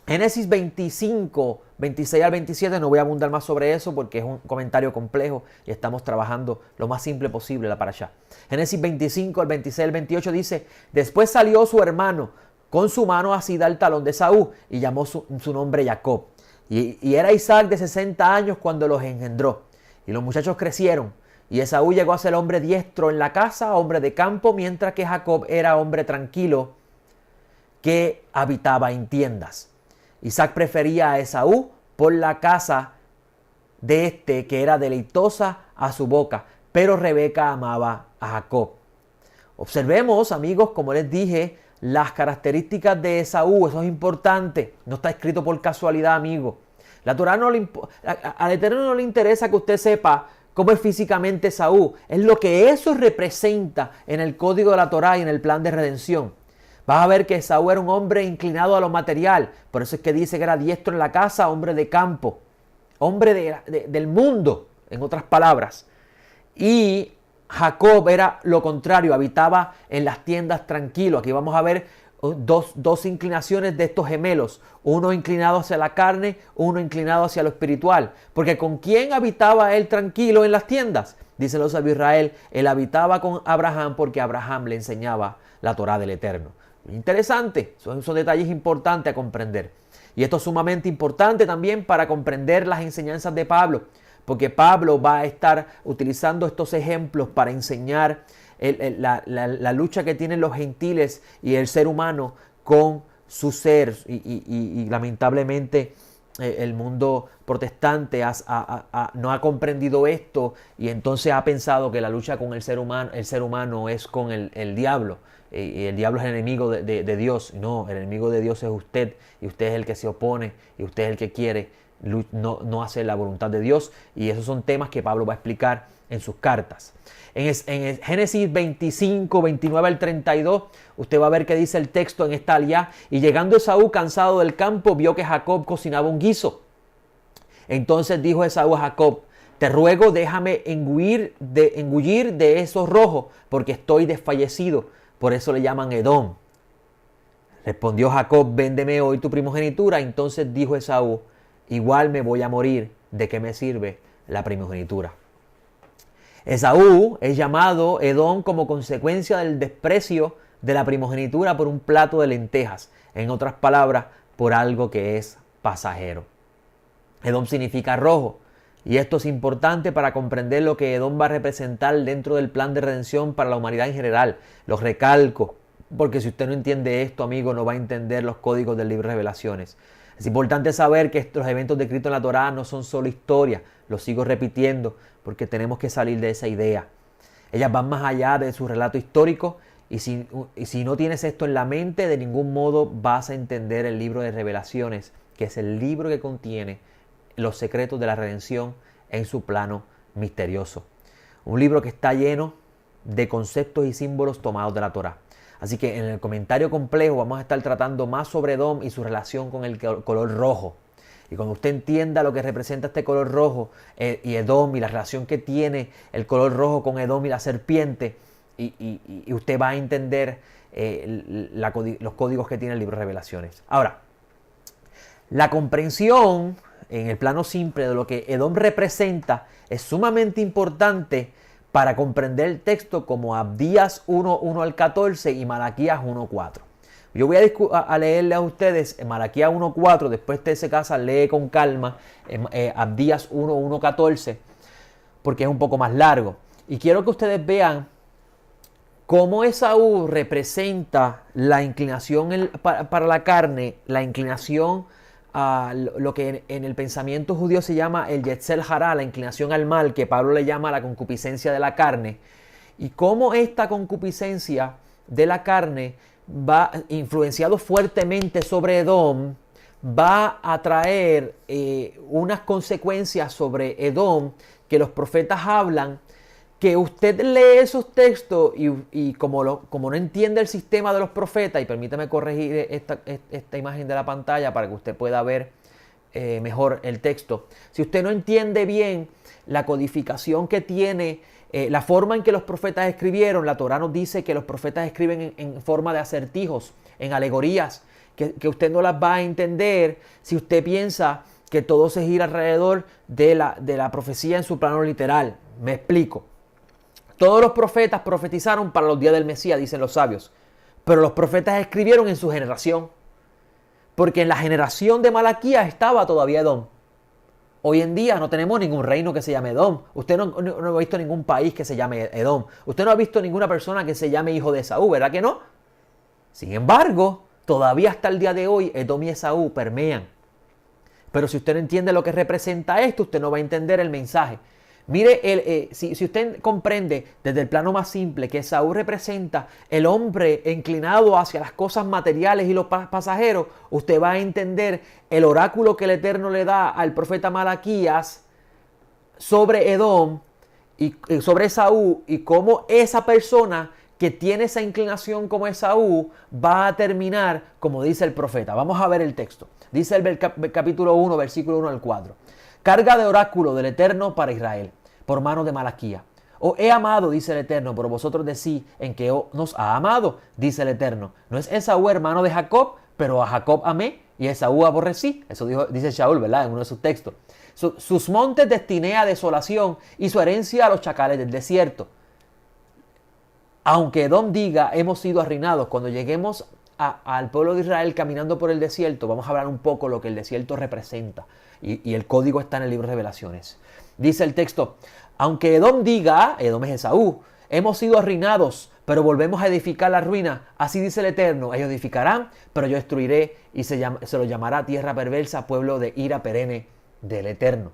Génesis 25, 26 al 27, no voy a abundar más sobre eso porque es un comentario complejo y estamos trabajando lo más simple posible la parashá. Génesis 25, al 26 al 28 dice: después salió su hermano con su mano asida al talón de Esaú y llamó su nombre Jacob. Y era Isaac de 60 años cuando los engendró. Y los muchachos crecieron. Y Esaú llegó a ser hombre diestro en la casa, hombre de campo, mientras que Jacob era hombre tranquilo que habitaba en tiendas. Isaac prefería a Esaú por la casa de este, que era deleitosa a su boca, pero Rebeca amaba a Jacob. Observemos, amigos, como les dije, las características de Esaú. Eso es importante, no está escrito por casualidad, amigo. La Torá al Eterno no le interesa que usted sepa cómo es físicamente Esaú. Es lo que eso representa en el código de la Torá y en el plan de redención. Vas a ver que Esaú era un hombre inclinado a lo material. Por eso es que dice que era diestro en la casa, hombre de campo, hombre del mundo, en otras palabras. Y Jacob era lo contrario, habitaba en las tiendas tranquilo. Aquí vamos a ver dos inclinaciones de estos gemelos. Uno inclinado hacia la carne, uno inclinado hacia lo espiritual. Porque ¿con quién habitaba él tranquilo en las tiendas? Dicen los sabios de Israel, él habitaba con Abraham porque Abraham le enseñaba la Torá del Eterno. Interesante, son detalles importantes a comprender. Y esto es sumamente importante también para comprender las enseñanzas de Pablo, porque Pablo va a estar utilizando estos ejemplos para enseñar la lucha que tienen los gentiles y el ser humano con su ser. Y lamentablemente el mundo protestante no ha comprendido esto y entonces ha pensado que la lucha con el ser humano es con el diablo. Y el diablo es el enemigo de Dios. No, el enemigo de Dios es usted, y usted es el que se opone, y usted es el que quiere no hacer la voluntad de Dios. Y esos son temas que Pablo va a explicar en sus cartas. En Génesis 25, 29 al 32, usted va a ver que dice el texto en esta aliyá: y llegando Esaú cansado del campo, vio que Jacob cocinaba un guiso. Entonces dijo Esaú a Jacob: te ruego, déjame engullir de esos rojos, porque estoy desfallecido. Por eso le llaman Edom. Respondió Jacob: véndeme hoy tu primogenitura. Entonces dijo Esaú: igual me voy a morir, ¿de qué me sirve la primogenitura? Esaú es llamado Edom como consecuencia del desprecio de la primogenitura por un plato de lentejas. En otras palabras, por algo que es pasajero. Edom significa rojo. Y esto es importante para comprender lo que Edom va a representar dentro del plan de redención para la humanidad en general. Lo recalco, porque si usted no entiende esto, amigo, no va a entender los códigos del libro de Revelaciones. Es importante saber que estos eventos descritos en la Torá no son solo historia. Lo sigo repitiendo porque tenemos que salir de esa idea. Ellas van más allá de su relato histórico y si no tienes esto en la mente, de ningún modo vas a entender el libro de Revelaciones, que es el libro que contiene los secretos de la redención en su plano misterioso. Un libro que está lleno de conceptos y símbolos tomados de la Torá. Así que en el comentario complejo vamos a estar tratando más sobre Edom y su relación con el color rojo. Y cuando usted entienda lo que representa este color rojo y Edom y la relación que tiene el color rojo con Edom y la serpiente, y usted va a entender los códigos que tiene el libro de Revelaciones. Ahora, la comprensión en el plano simple de lo que Edom representa es sumamente importante para comprender el texto, como Abdías 1:1 al 14 y Malaquías 1:4. Yo voy a leerle a ustedes en Malaquías 1:4, después usted se casa, lee con calma Abdías 1:1-14, porque es un poco más largo. Y quiero que ustedes vean cómo Esaú representa la inclinación para la carne, la inclinación a lo que en el pensamiento judío se llama el Yetzer Hará, la inclinación al mal, que Pablo le llama la concupiscencia de la carne, y cómo esta concupiscencia de la carne va influenciado fuertemente sobre Edom, va a traer unas consecuencias sobre Edom que los profetas hablan, que usted lee esos textos y como no entiende el sistema de los profetas, y permítame corregir esta imagen de la pantalla para que usted pueda ver mejor el texto. Si usted no entiende bien la codificación que tiene, la forma en que los profetas escribieron, la Torá nos dice que los profetas escriben en forma de acertijos, en alegorías, que usted no las va a entender si usted piensa que todo se gira alrededor de la profecía en su plano literal. Me explico. Todos los profetas profetizaron para los días del Mesías, dicen los sabios. Pero los profetas escribieron en su generación. Porque en la generación de Malaquías estaba todavía Edom. Hoy en día no tenemos ningún reino que se llame Edom. Usted no ha visto ningún país que se llame Edom. Usted no ha visto ninguna persona que se llame hijo de Esaú, ¿verdad que no? Sin embargo, todavía hasta el día de hoy Edom y Esaú permean. Pero si usted no entiende lo que representa esto, usted no va a entender el mensaje. Mire, si usted comprende desde el plano más simple que Esaú representa el hombre inclinado hacia las cosas materiales y los pasajeros, usted va a entender el oráculo que el Eterno le da al profeta Malaquías sobre Edom y sobre Esaú, y cómo esa persona que tiene esa inclinación como Esaú va a terminar como dice el profeta. Vamos a ver el texto. Dice el capítulo 1, versículo 1 al 4. Carga de oráculo del Eterno para Israel, por mano de Malaquía. Os he amado, dice el Eterno, por vosotros decís en que nos ha amado, dice el Eterno. No es Esaú hermano de Jacob, pero a Jacob amé y a Esaú aborrecí. Eso dice Shaul, ¿verdad? En uno de sus textos. Sus montes destiné a desolación y su herencia a los chacales del desierto. Aunque Edom diga, hemos sido arruinados, cuando lleguemos al pueblo de Israel caminando por el desierto, vamos a hablar un poco lo que el desierto representa. Y el código está en el libro de Revelaciones. Dice el texto, aunque Edom diga, Edom es Esaú, hemos sido arruinados, pero volvemos a edificar la ruina. Así dice el Eterno, ellos edificarán, pero yo destruiré y se lo llamará tierra perversa, pueblo de ira perenne del Eterno.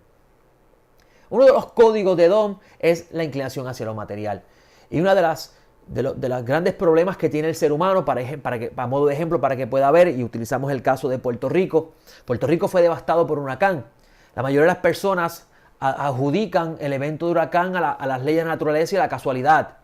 Uno de los códigos de Edom es la inclinación hacia lo material. Y una de los grandes problemas que tiene el ser humano, a modo de ejemplo, para que pueda ver, y utilizamos el caso de Puerto Rico. Puerto Rico fue devastado por un huracán. La mayoría de las personas adjudican el evento de huracán a las leyes de la naturaleza y a la casualidad.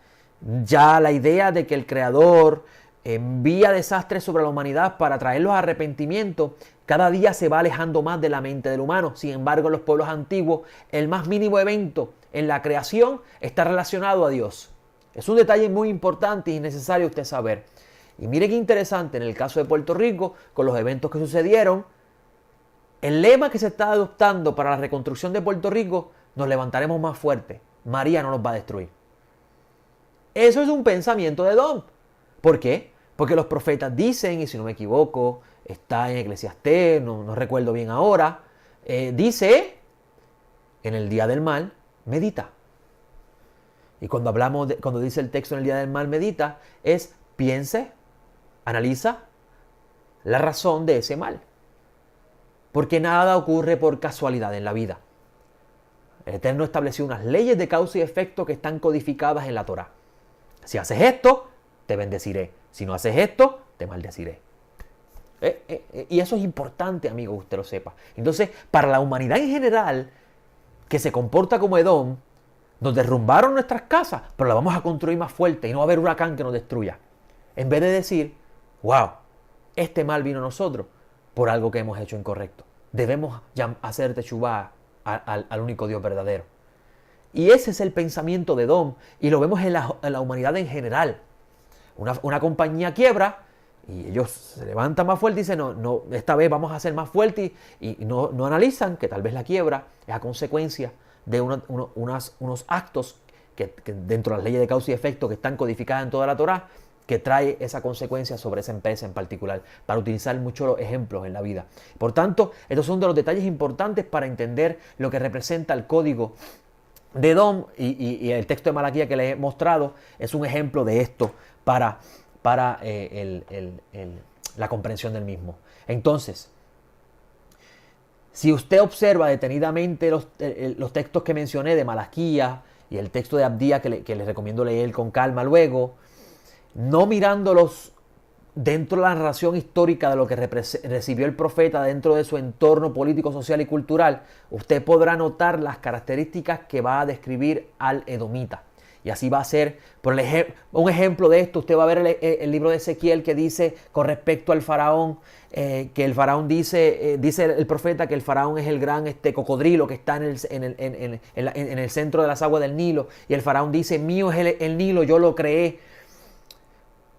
Ya la idea de que el Creador envía desastres sobre la humanidad para traerlos a arrepentimiento, cada día se va alejando más de la mente del humano. Sin embargo, en los pueblos antiguos, el más mínimo evento en la creación está relacionado a Dios. Es un detalle muy importante y necesario usted saber. Y mire qué interesante, en el caso de Puerto Rico, con los eventos que sucedieron, el lema que se está adoptando para la reconstrucción de Puerto Rico, nos levantaremos más fuertes. María no nos va a destruir. Eso es un pensamiento de Edom. ¿Por qué? Porque los profetas dicen, y si no me equivoco, está en Eclesiastés, no recuerdo bien ahora, dice, en el día del mal, medita. Y cuando dice el texto en el día del mal, medita, es piense, analiza la razón de ese mal. Porque nada ocurre por casualidad en la vida. El Eterno estableció unas leyes de causa y efecto que están codificadas en la Torá. Si haces esto, te bendeciré. Si no haces esto, te maldeciré. Y eso es importante, amigo, que usted lo sepa. Entonces, para la humanidad en general, que se comporta como Edom, nos derrumbaron nuestras casas, pero las vamos a construir más fuerte y no va a haber huracán que nos destruya. En vez de decir, wow, este mal vino a nosotros por algo que hemos hecho incorrecto. Debemos hacer teshuvá al único Dios verdadero. Y ese es el pensamiento de Edom, y lo vemos en la humanidad en general. Una compañía quiebra y ellos se levantan más fuerte y dicen, no, esta vez vamos a ser más fuertes, y no analizan que tal vez la quiebra es a consecuencia de unos actos que dentro de las leyes de causa y efecto que están codificadas en toda la Torá, que trae esa consecuencia sobre esa empresa en particular, para utilizar muchos los ejemplos en la vida. Por tanto, estos son de los detalles importantes para entender lo que representa el código de Edom y el texto de Malaquía que les he mostrado es un ejemplo de esto para la comprensión del mismo. Entonces, si usted observa detenidamente los textos que mencioné de Malaquía y el texto de Abdías que les recomiendo leer con calma luego, no mirándolos dentro de la narración histórica de lo que recibió el profeta dentro de su entorno político, social y cultural, usted podrá notar las características que va a describir al edomita. Y así va a ser, un ejemplo de esto, usted va a ver el libro de Ezequiel que dice con respecto al faraón, que el faraón dice el profeta que el faraón es el gran cocodrilo que está en el centro de las aguas del Nilo. Y el faraón dice, mío es el Nilo, yo lo creé.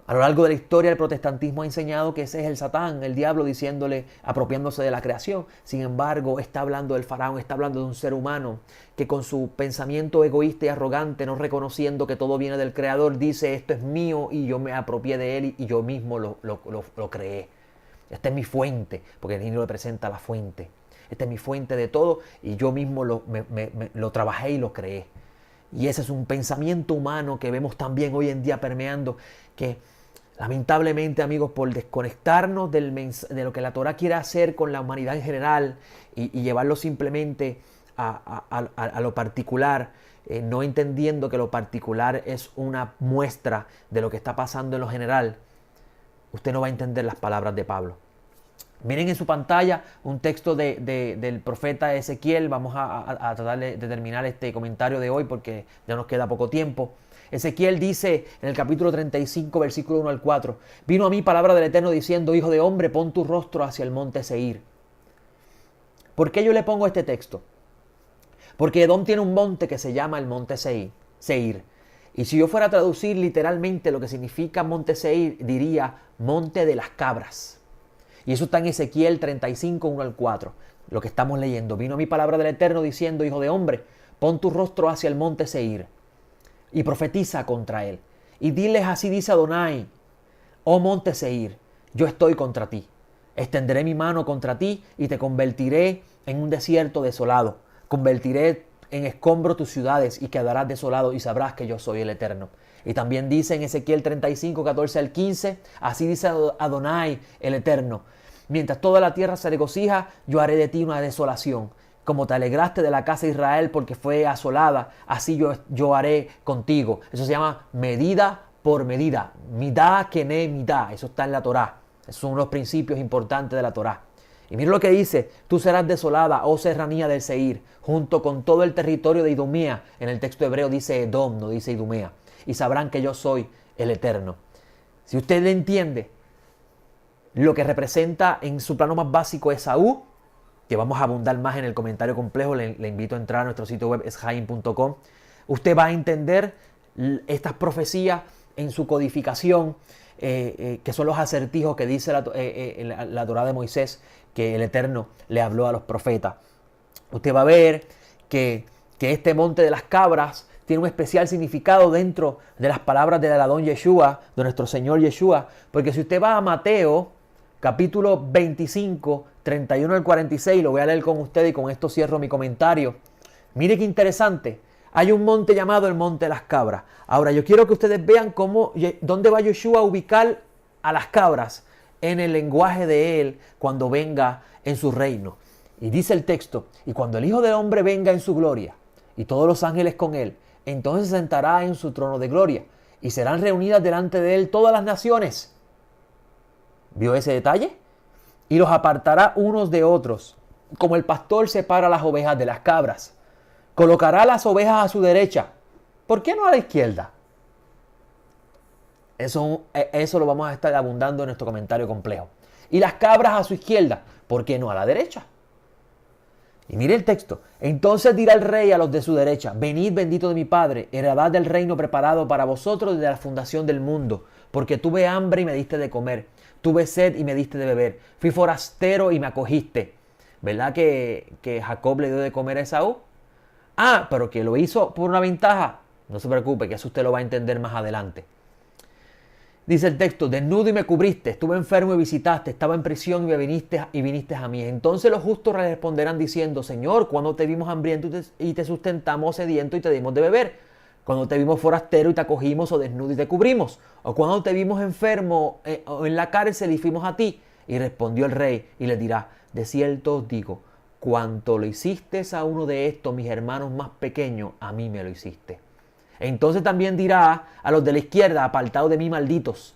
A lo largo de la historia el protestantismo ha enseñado que ese es el Satán, el diablo, apropiándose de la creación. Sin embargo, está hablando del faraón, está hablando de un ser humano que con su pensamiento egoísta y arrogante, no reconociendo que todo viene del Creador, dice esto es mío y yo me apropié de él y yo mismo lo creé. Esta es mi fuente, porque el niño representa la fuente. Esta es mi fuente de todo y yo mismo lo trabajé y lo creé. Y ese es un pensamiento humano que vemos también hoy en día permeando, que lamentablemente, amigos, por desconectarnos de lo que la Torah quiere hacer con la humanidad en general y llevarlo simplemente a lo particular, no entendiendo que lo particular es una muestra de lo que está pasando en lo general, usted no va a entender las palabras de Pablo. Miren en su pantalla un texto del profeta Ezequiel. Vamos a tratar de terminar este comentario de hoy porque ya nos queda poco tiempo. Ezequiel dice en el capítulo 35, versículo 1 al 4, vino a mí palabra del Eterno diciendo, hijo de hombre, pon tu rostro hacia el monte Seir. ¿Por qué yo le pongo este texto? Porque Edom tiene un monte que se llama el monte Seir. Y si yo fuera a traducir literalmente lo que significa monte Seir, diría monte de las cabras. Y eso está en Ezequiel 35, 1 al 4, lo que estamos leyendo. Vino a mí palabra del Eterno diciendo, hijo de hombre, pon tu rostro hacia el monte Seir y profetiza contra él. Y diles así dice Adonai, oh monte Seir, yo estoy contra ti. Extenderé mi mano contra ti y te convertiré en un desierto desolado. Convertiré en escombro tus ciudades y quedarás desolado y sabrás que yo soy el Eterno. Y también dice en Ezequiel 35, 14 al 15, así dice Adonai el Eterno. Mientras toda la tierra se regocija, yo haré de ti una desolación. Como te alegraste de la casa de Israel porque fue asolada, así yo haré contigo. Eso se llama medida por medida. Midá kene midá. Eso está en la Torá. Esos son unos principios importantes de la Torá. Y mira lo que dice, tú serás desolada, oh serranía del Seir, junto con todo el territorio de Idumea. En el texto hebreo dice Edom, no dice Idumea. Y sabrán que yo soy el Eterno. Si usted entiende lo que representa en su plano más básico Esaú, que vamos a abundar más en el comentario complejo, le invito a entrar a nuestro sitio web eshaim.com, usted va a entender estas profecías en su codificación, que son los acertijos que dice la Torá de Moisés, que el Eterno le habló a los profetas. Usted va a ver que este monte de las cabras tiene un especial significado dentro de las palabras del Adón Yeshua, de nuestro Señor Yeshua, porque si usted va a Mateo, capítulo 25, 31 al 46, lo voy a leer con usted y con esto cierro mi comentario. Mire qué interesante. Hay un monte llamado el Monte de las Cabras. Ahora, yo quiero que ustedes vean dónde va Yeshua a ubicar a las cabras en el lenguaje de él cuando venga en su reino. Y dice el texto, y cuando el Hijo del Hombre venga en su gloria, y todos los ángeles con él, entonces se sentará en su trono de gloria, y serán reunidas delante de él todas las naciones. ¿Vio ese detalle? Y los apartará unos de otros, como el pastor separa las ovejas de las cabras. Colocará las ovejas a su derecha. ¿Por qué no a la izquierda? Eso lo vamos a estar abundando en nuestro comentario complejo. Y las cabras a su izquierda. ¿Por qué no a la derecha? Y mire el texto. Entonces dirá el rey a los de su derecha, venid bendito de mi Padre, heredad del reino preparado para vosotros desde la fundación del mundo, porque tuve hambre y me diste de comer, tuve sed y me diste de beber, fui forastero y me acogiste. ¿Verdad que Jacob le dio de comer a Esaú? Ah, pero que lo hizo por una ventaja. No se preocupe, que eso usted lo va a entender más adelante. Dice el texto, desnudo y me cubriste, estuve enfermo y visitaste, estaba en prisión y viniste a mí. Entonces los justos le responderán diciendo, Señor, ¿cuándo te vimos hambriento y te sustentamos, sediento y te dimos de beber? ¿Cuándo te vimos forastero y te acogimos, o desnudo y te cubrimos? ¿O cuándo te vimos enfermo o en la cárcel y fuimos a ti? Y respondió el rey y le dirá, de cierto os digo, cuanto lo hiciste a uno de estos mis hermanos más pequeños, a mí me lo hiciste. Entonces también dirá a los de la izquierda, apartados de mí, malditos,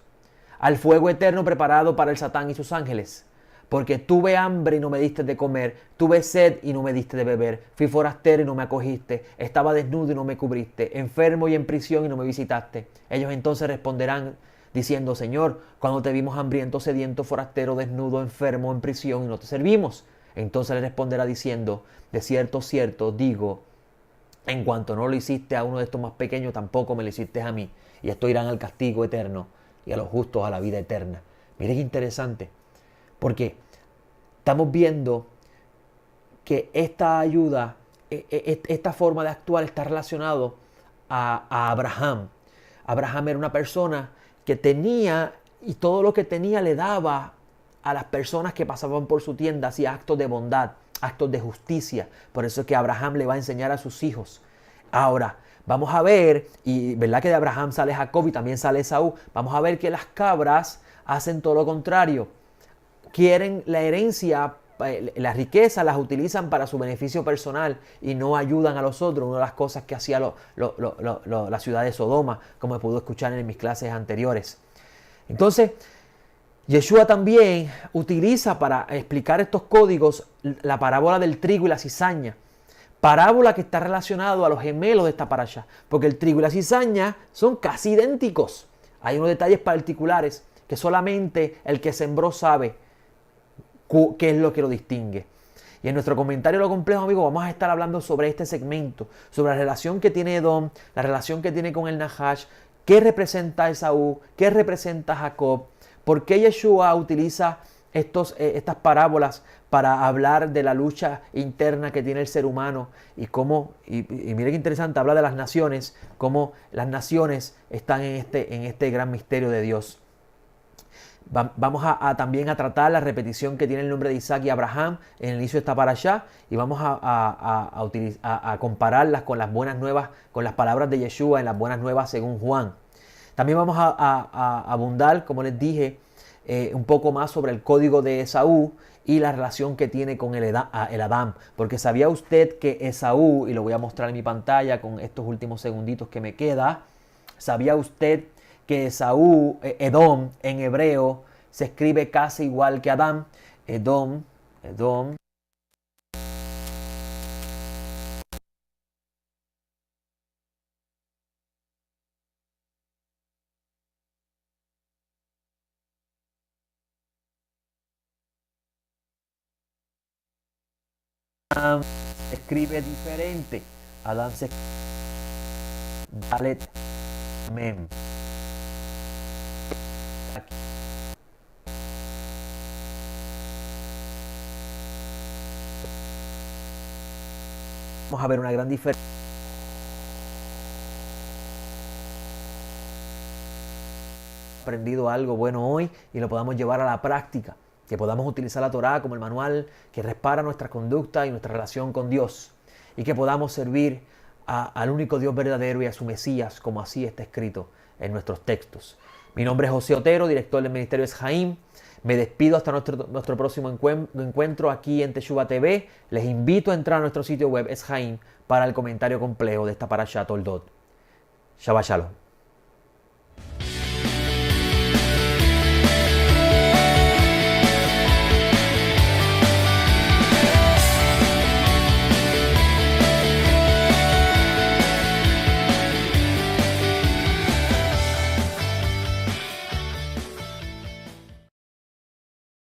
al fuego eterno preparado para el Satán y sus ángeles. Porque tuve hambre y no me diste de comer, tuve sed y no me diste de beber, fui forastero y no me acogiste, estaba desnudo y no me cubriste, enfermo y en prisión y no me visitaste. Ellos entonces responderán diciendo, Señor, cuando te vimos hambriento, sediento, forastero, desnudo, enfermo, en prisión y no te servimos. Entonces le responderá diciendo, de cierto, cierto, digo, en cuanto no lo hiciste a uno de estos más pequeños, tampoco me lo hiciste a mí. Y estos irán al castigo eterno y a los justos a la vida eterna. Miren qué interesante, porque estamos viendo que esta ayuda, esta forma de actuar está relacionado a Abraham. Abraham era una persona que tenía, y todo lo que tenía le daba a las personas que pasaban por su tienda, hacía actos de bondad, actos de justicia. Por eso es que Abraham le va a enseñar a sus hijos. Ahora, vamos a ver, y verdad que de Abraham sale Jacob y también sale Esaú, vamos a ver que las cabras hacen todo lo contrario. Quieren la herencia, la riqueza, las utilizan para su beneficio personal y no ayudan a los otros. Una de las cosas que hacía la ciudad de Sodoma, como pudo escuchar en mis clases anteriores. Entonces, Yeshua también utiliza para explicar estos códigos la parábola del trigo y la cizaña. Parábola que está relacionado a los gemelos de esta parasha, porque el trigo y la cizaña son casi idénticos. Hay unos detalles particulares que solamente el que sembró sabe qué es lo que lo distingue. Y en nuestro comentario lo complejo, amigos, vamos a estar hablando sobre este segmento, sobre la relación que tiene Edom, la relación que tiene con el Nahash, qué representa Esaú, qué representa Jacob, por qué Yeshua utiliza estas parábolas para hablar de la lucha interna que tiene el ser humano y cómo, y mire qué interesante, habla de las naciones, cómo las naciones están en este gran misterio de Dios. Vamos también a tratar la repetición que tiene el nombre de Isaac y Abraham en el inicio de esta parashá, y vamos a compararlas con las buenas nuevas, con las palabras de Yeshua en las buenas nuevas según Juan. También vamos a abundar, como les dije, un poco más sobre el código de Esaú y la relación que tiene con el Adán. Porque ¿sabía usted que Esaú, y lo voy a mostrar en mi pantalla con estos últimos segunditos que me queda, ¿sabía usted que Esaú, Edom en hebreo, se escribe casi igual que Adán? Edom. Adán se escribe diferente. Adán se escribe Dalet Mem. Aquí. Vamos a ver una gran diferencia. Aprendido algo bueno hoy y lo podamos llevar a la práctica. Que podamos utilizar la Torá como el manual que respara nuestra conducta y nuestra relación con Dios. Y que podamos servir al único Dios verdadero y a su Mesías, como así está escrito en nuestros textos. Mi nombre es José Otero, director del Ministerio Eshaim. Me despido hasta nuestro próximo encuentro aquí en Teshuvah TV. Les invito a entrar a nuestro sitio web Eshaim para el comentario complejo de esta parashat Toldot. Shabbat Shalom.